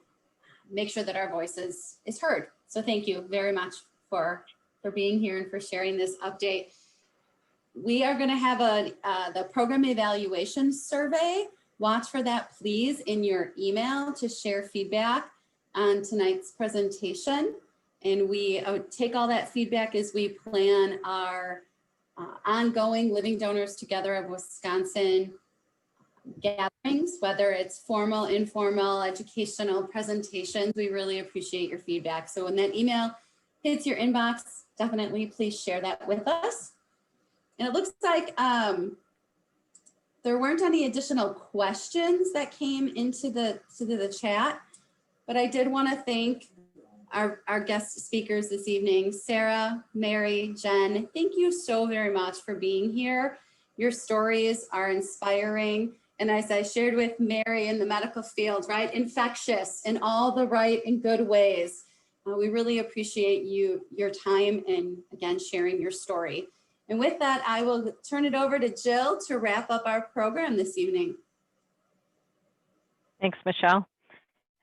make sure that our voice is heard. So thank you very much for being here and for sharing this update. We are going to have the program evaluation survey. Watch for that, please, in your email to share feedback on tonight's presentation. And we take all that feedback as we plan our ongoing Living Donors Together of Wisconsin gatherings, whether it's formal, informal, educational presentations. We really appreciate your feedback. So when that email hits your inbox, definitely please share that with us. And it looks like there weren't any additional questions that came into the chat, but I did want to thank our guest speakers this evening, Sara, Mary, Jenn. Thank you so very much for being here. Your stories are inspiring. And as I shared with Mary in the medical field, right, infectious in all the right and good ways. We really appreciate your time and again, sharing your story. And with that, I will turn it over to Jill to wrap up our program this evening. Thanks, Michelle.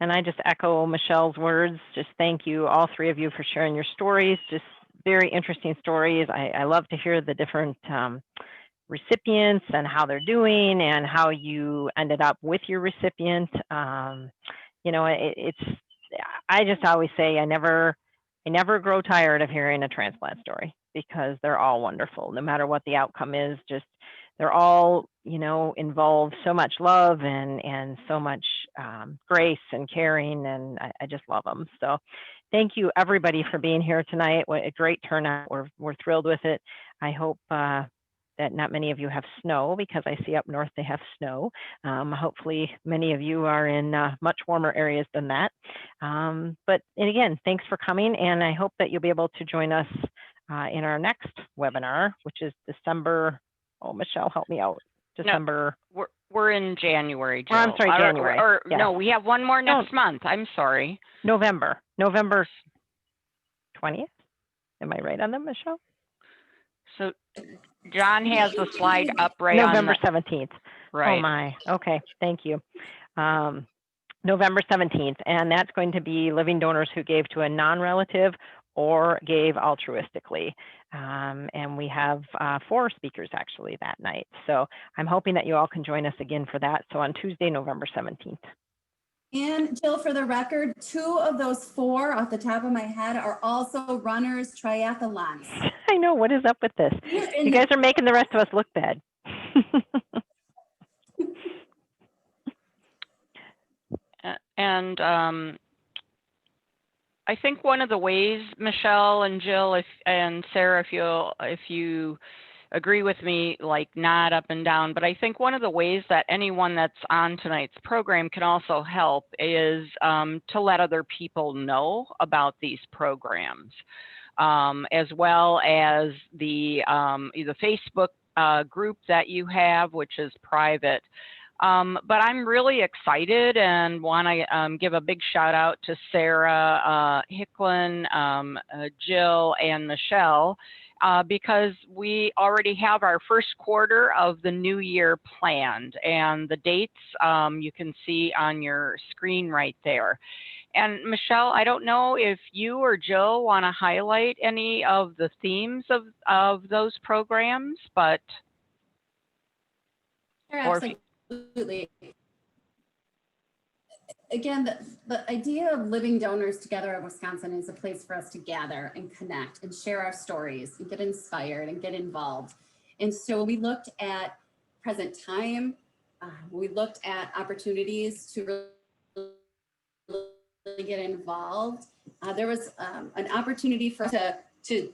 And I just echo Michelle's words. Just thank you, all three of you, for sharing your stories. Just very interesting stories. I love to hear the different recipients and how they're doing and how you ended up with your recipient. You know, I just always say I never grow tired of hearing a transplant story because they're all wonderful, no matter what the outcome is. Just they're all, you know, involve so much love and so much grace and caring, and I just love them. So thank you everybody for being here tonight. What a great turnout. We're thrilled with it. I hope that not many of you have snow, because I see up north they have snow. Hopefully many of you are in much warmer areas than that. And again, thanks for coming, and I hope that you'll be able to join us in our next webinar, which is December. Oh, Michelle, help me out. December. No, we're in January, Jill. Oh, I'm sorry, January. Yes. No, we have one more next month. I'm sorry. November 20th. Am I right on them, Michelle? So John has the slide up right November on 17th. Right. Oh my. Okay. Thank you. November 17th, and that's going to be living donors who gave to a non-relative or gave altruistically. And we have 4 speakers actually that night. So I'm hoping that you all can join us again for that. So on Tuesday, November 17th. And Jill, for the record, 2 of those 4 off the top of my head are also runners triathlons. I know, what is up with this? You guys are making the rest of us look bad. And I think one of the ways, Michelle and Jill, and Sarah, if you agree with me, like nod up and down, but I think one of the ways that anyone that's on tonight's program can also help is to let other people know about these programs, as well as the Facebook group that you have, which is private. But I'm really excited and want to give a big shout out to Sara Hicklin, Jill, and Michelle, because we already have our first quarter of the new year planned, and the dates you can see on your screen right there. And Michelle, I don't know if you or Jill want to highlight any of the themes of those programs, but Sure, absolutely. Again, the idea of living donors together in Wisconsin is a place for us to gather and connect and share our stories and get inspired and get involved. And so we looked at present time, we looked at opportunities to really get involved. There was an opportunity for us to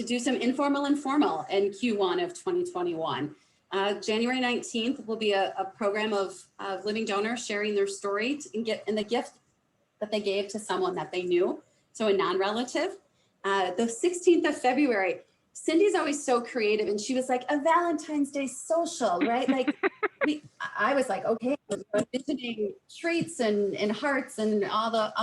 do some informal and formal in Q1 of 2021. January 19th will be a program of living donors sharing their story and the gift that they gave to someone that they knew, so a non-relative. The 16th of February, Cindy's always so creative, and she was like, a Valentine's Day social, right? Like, I was like, okay, we're visiting treats and hearts and all the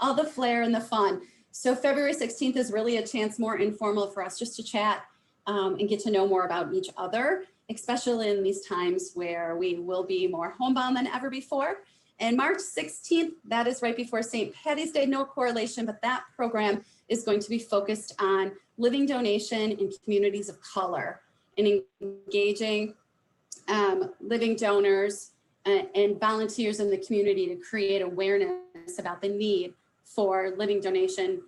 all the flair and the fun. So February 16th is really a chance, more informal, for us just to chat and get to know more about each other, especially in these times where we will be more homebound than ever before. And March 16th, that is right before St. Patty's Day, no correlation, but that program is going to be focused on living donation in communities of color and engaging living donors and volunteers in the community to create awareness about the need for living donation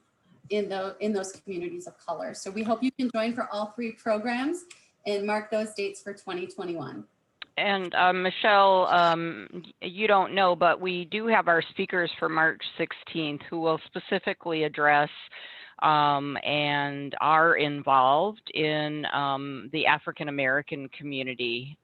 in those communities of color. So we hope you can join for all 3 programs and mark those dates for 2021. And Michelle, you don't know, but we do have our speakers for March 16th who will specifically address and are involved in the African American community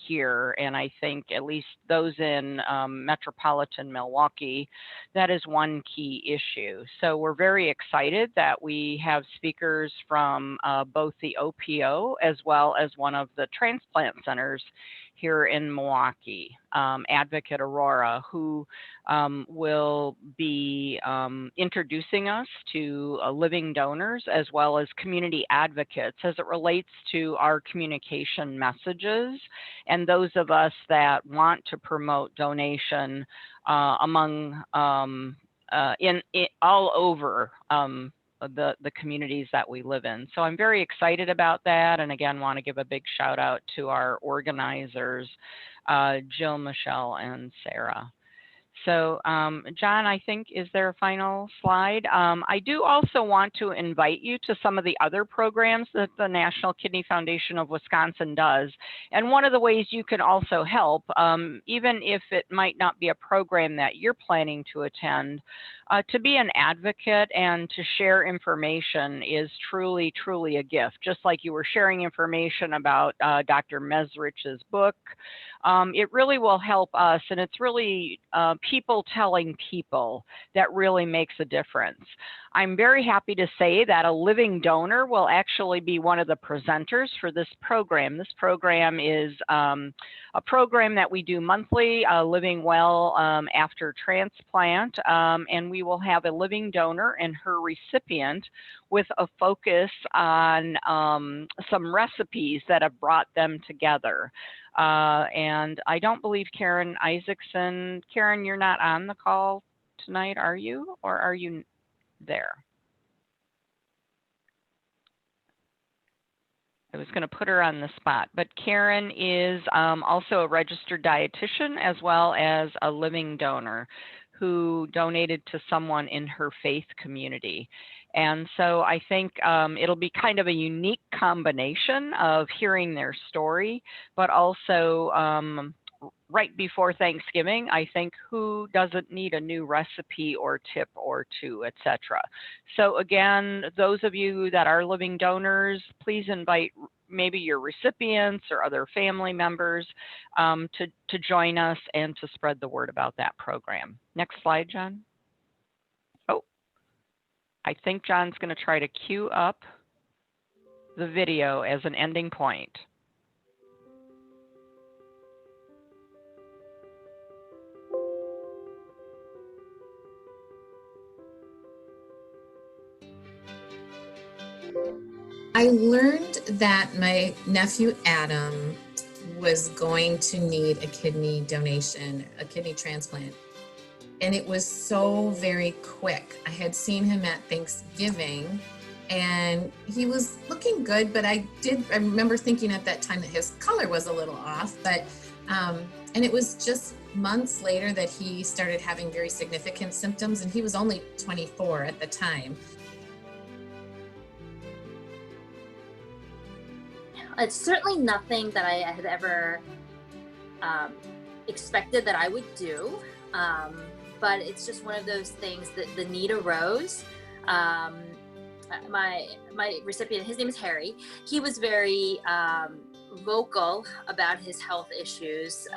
here. And I think at least those in metropolitan Milwaukee, that is one key issue. So we're very excited that we have speakers from both the OPO as well as one of the transplant centers here in Milwaukee, Advocate Aurora, who will be introducing us to living donors as well as community advocates as it relates to our communication messages and those of us that want to promote donation among all over the communities that we live in. So I'm very excited about that. And again, want to give a big shout out to our organizers, Jill, Michelle, and Sara. So John, I think, is there a final slide? I do also want to invite you to some of the other programs that the National Kidney Foundation of Wisconsin does. And one of the ways you can also help, even if it might not be a program that you're planning to attend, to be an advocate and to share information is truly, truly a gift. Just like you were sharing information about Dr. Mesrich's book, it really will help us, and it's really people telling people that really makes a difference. I'm very happy to say that a living donor will actually be one of the presenters for this program. This program is a program that we do monthly, Living Well After Transplant, and we will have a living donor and her recipient with a focus on some recipes that have brought them together. And I don't believe Karen Isaacson, Karen, you're not on the call tonight, are you? Or are you there? I was going to put her on the spot, but Karen is also a registered dietitian as well as a living donor who donated to someone in her faith community. And so I think it'll be kind of a unique combination of hearing their story, but also right before Thanksgiving, I think who doesn't need a new recipe or tip or two, etc. So again, those of you that are living donors, please invite maybe your recipients or other family members to join us and to spread the word about that program. Next slide, John. Oh, I think John's going to try to queue up the video as an ending point. I learned that my nephew Adam was going to need a kidney donation, a kidney transplant. And it was so very quick. I had seen him at Thanksgiving and he was looking good, but I remember thinking at that time that his color was a little off, but, and it was just months later that he started having very significant symptoms, and he was only 24 at the time. It's certainly nothing that I had ever expected that I would do, but it's just one of those things that the need arose. My recipient, his name is Hahri. He was very vocal about his health issues.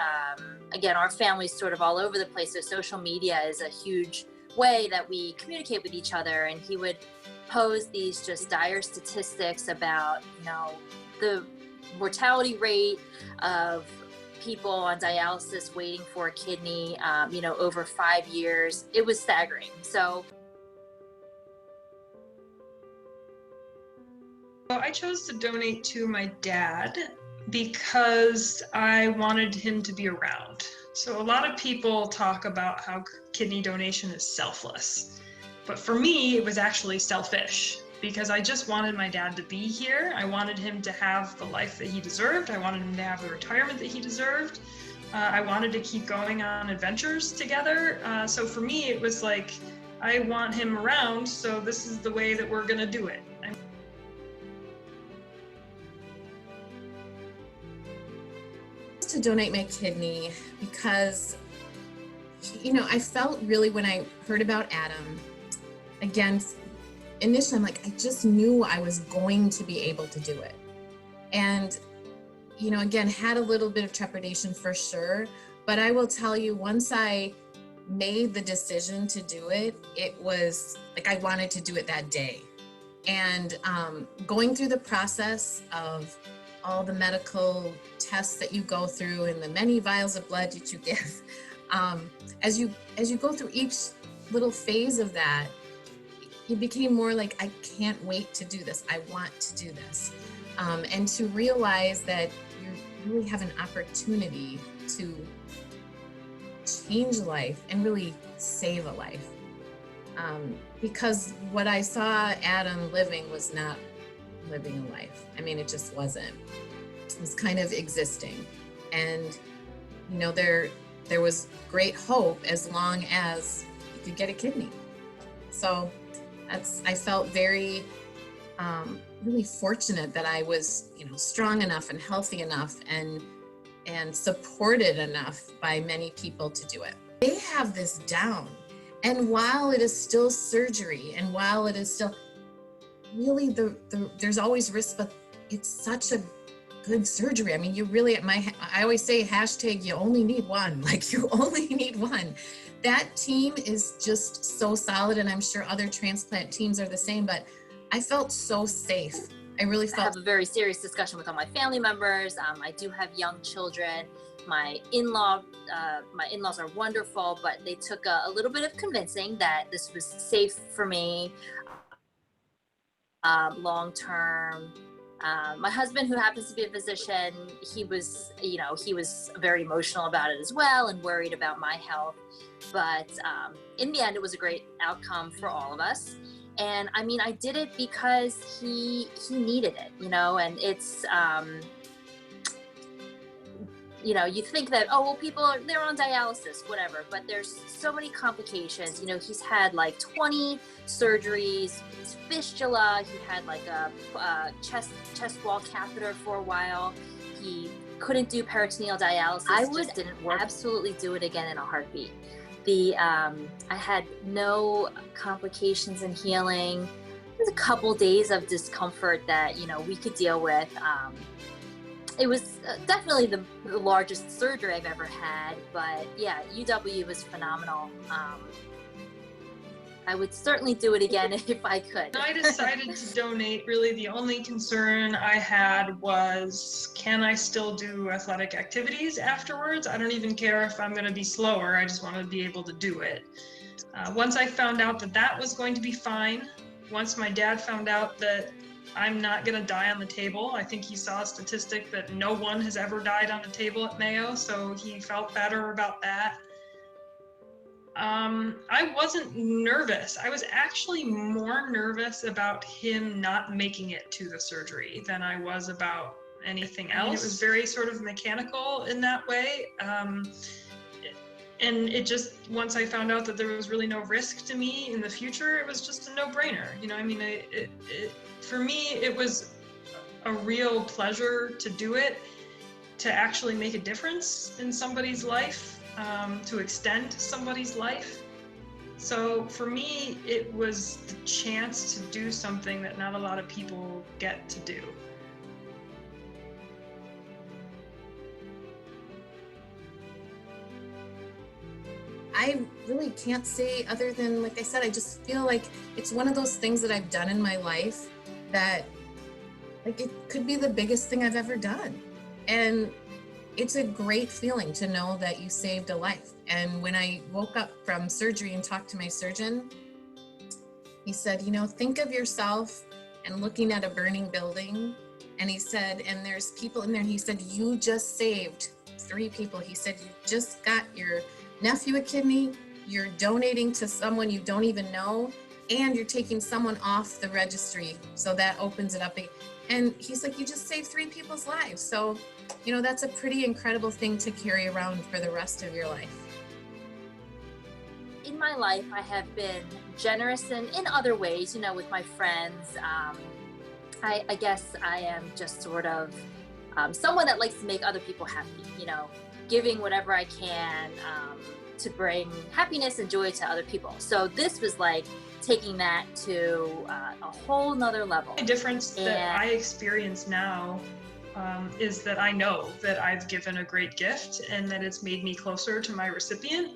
Again, our family's sort of all over the place, so social media is a huge way that we communicate with each other, and he would pose these just dire statistics about, the mortality rate of people on dialysis waiting for a kidney, over 5 years. It was staggering. So I chose to donate to my dad because I wanted him to be around. So a lot of people talk about how kidney donation is selfless, but for me, it was actually selfish, because I just wanted my dad to be here. I wanted him to have the life that he deserved. I wanted him to have the retirement that he deserved. I wanted to keep going on adventures together. So for me, it was like, I want him around, so this is the way that we're gonna do it. To donate my kidney because, I felt really, when I heard about Adam, again, initially I'm like, I just knew I was going to be able to do it. And, again, had a little bit of trepidation for sure, but I will tell you, once I made the decision to do it, it was like I wanted to do it that day. And going through the process of all the medical tests that you go through and the many vials of blood that you give, as you go through each little phase of that, it became more like, I can't wait to do this. I want to do this. And to realize that you really have an opportunity to change a life and really save a life. because what I saw Adam living was not living a life. I mean, it just wasn't. It was kind of existing. And, you know, there was great hope as long as you could get a kidney. So I felt very, really fortunate that I was, you know, strong enough and healthy enough and supported enough by many people to do it. They have this down. And while it is still surgery, and while it is still really there's always risk, but it's such a good surgery. I mean, you really, I always say hashtag, you only need one, like you only need one. That team is just so solid, and I'm sure other transplant teams are the same, but I felt so safe. I really felt. I have a very serious discussion with all my family members. I do have young children. My in-laws are wonderful, but they took a little bit of convincing that this was safe for me long-term. My husband, who happens to be a physician, he was very emotional about it as well and worried about my health. But in the end, it was a great outcome for all of us. And I mean, I did it because he needed it, you know, and it's, you know, you think that, oh, well, people they're on dialysis, whatever, but there's so many complications. You know, he's had like 20 surgeries, his fistula, he had like a chest wall catheter for a while. He couldn't do peritoneal dialysis. I didn't work. Absolutely do it again in a heartbeat. I had no complications in healing. There's a couple days of discomfort that, you know, we could deal with. It was definitely the largest surgery I've ever had, but yeah, UW was phenomenal. I would certainly do it again if I could. When I decided to donate, really the only concern I had was, can I still do athletic activities afterwards? I don't even care if I'm going to be slower. I just want to be able to do it. Once I found out that was going to be fine, once my dad found out that I'm not going to die on the table, I think he saw a statistic that no one has ever died on the table at Mayo, so he felt better about that. I wasn't nervous. I was actually more nervous about him not making it to the surgery than I was about anything else. I mean, it was very sort of mechanical in that way. And it just, once I found out that there was really no risk to me in the future, it was just a no-brainer. You know, I mean, for me, it was a real pleasure to do it, to actually make a difference in somebody's life. To extend somebody's life. So for me, it was the chance to do something that not a lot of people get to do. I really can't say other than, like I said, I just feel like it's one of those things that I've done in my life that, like, it could be the biggest thing I've ever done. And it's a great feeling to know that you saved a life. And when I woke up from surgery and talked to my surgeon, he said, you know, think of yourself and looking at a burning building. And he said, and there's people in there. And he said, you just saved 3 people. He said, you just got your nephew a kidney, you're donating to someone you don't even know, and you're taking someone off the registry. So that opens it up. And he's like, you just saved 3 people's lives. So, you know, that's a pretty incredible thing to carry around for the rest of your life. In my life, I have been generous in other ways, you know, with my friends. I guess I am just sort of someone that likes to make other people happy, you know, giving whatever I can to bring happiness and joy to other people. So this was like taking that to a whole nother level. The difference that I experience now is that I know that I've given a great gift and that it's made me closer to my recipient.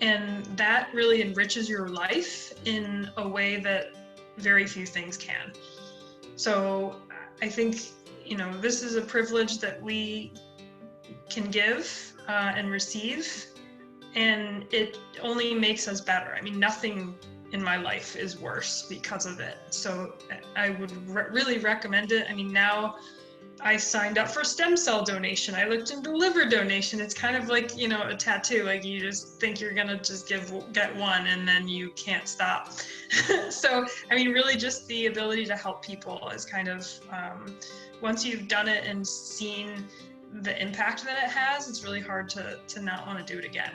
And that really enriches your life in a way that very few things can. So I think, you know, this is a privilege that we can give and receive, and it only makes us better. I mean, nothing in my life is worse because of it. So I would really recommend it. I mean, now I signed up for stem cell donation. I looked into liver donation. It's kind of like, you know, a tattoo. Like you just think you're gonna just get one and then you can't stop. So, I mean, really just the ability to help people is kind of, once you've done it and seen the impact that it has, it's really hard to not want to do it again.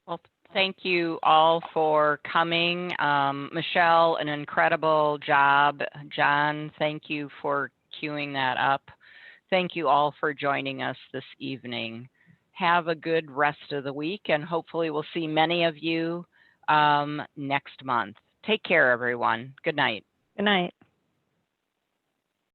Well, thank you all for coming. Michelle, an incredible job. John, thank you for queuing that up. Thank you all for joining us this evening. Have a good rest of the week, and hopefully we'll see many of you next month. Take care, everyone. Good night. Good night.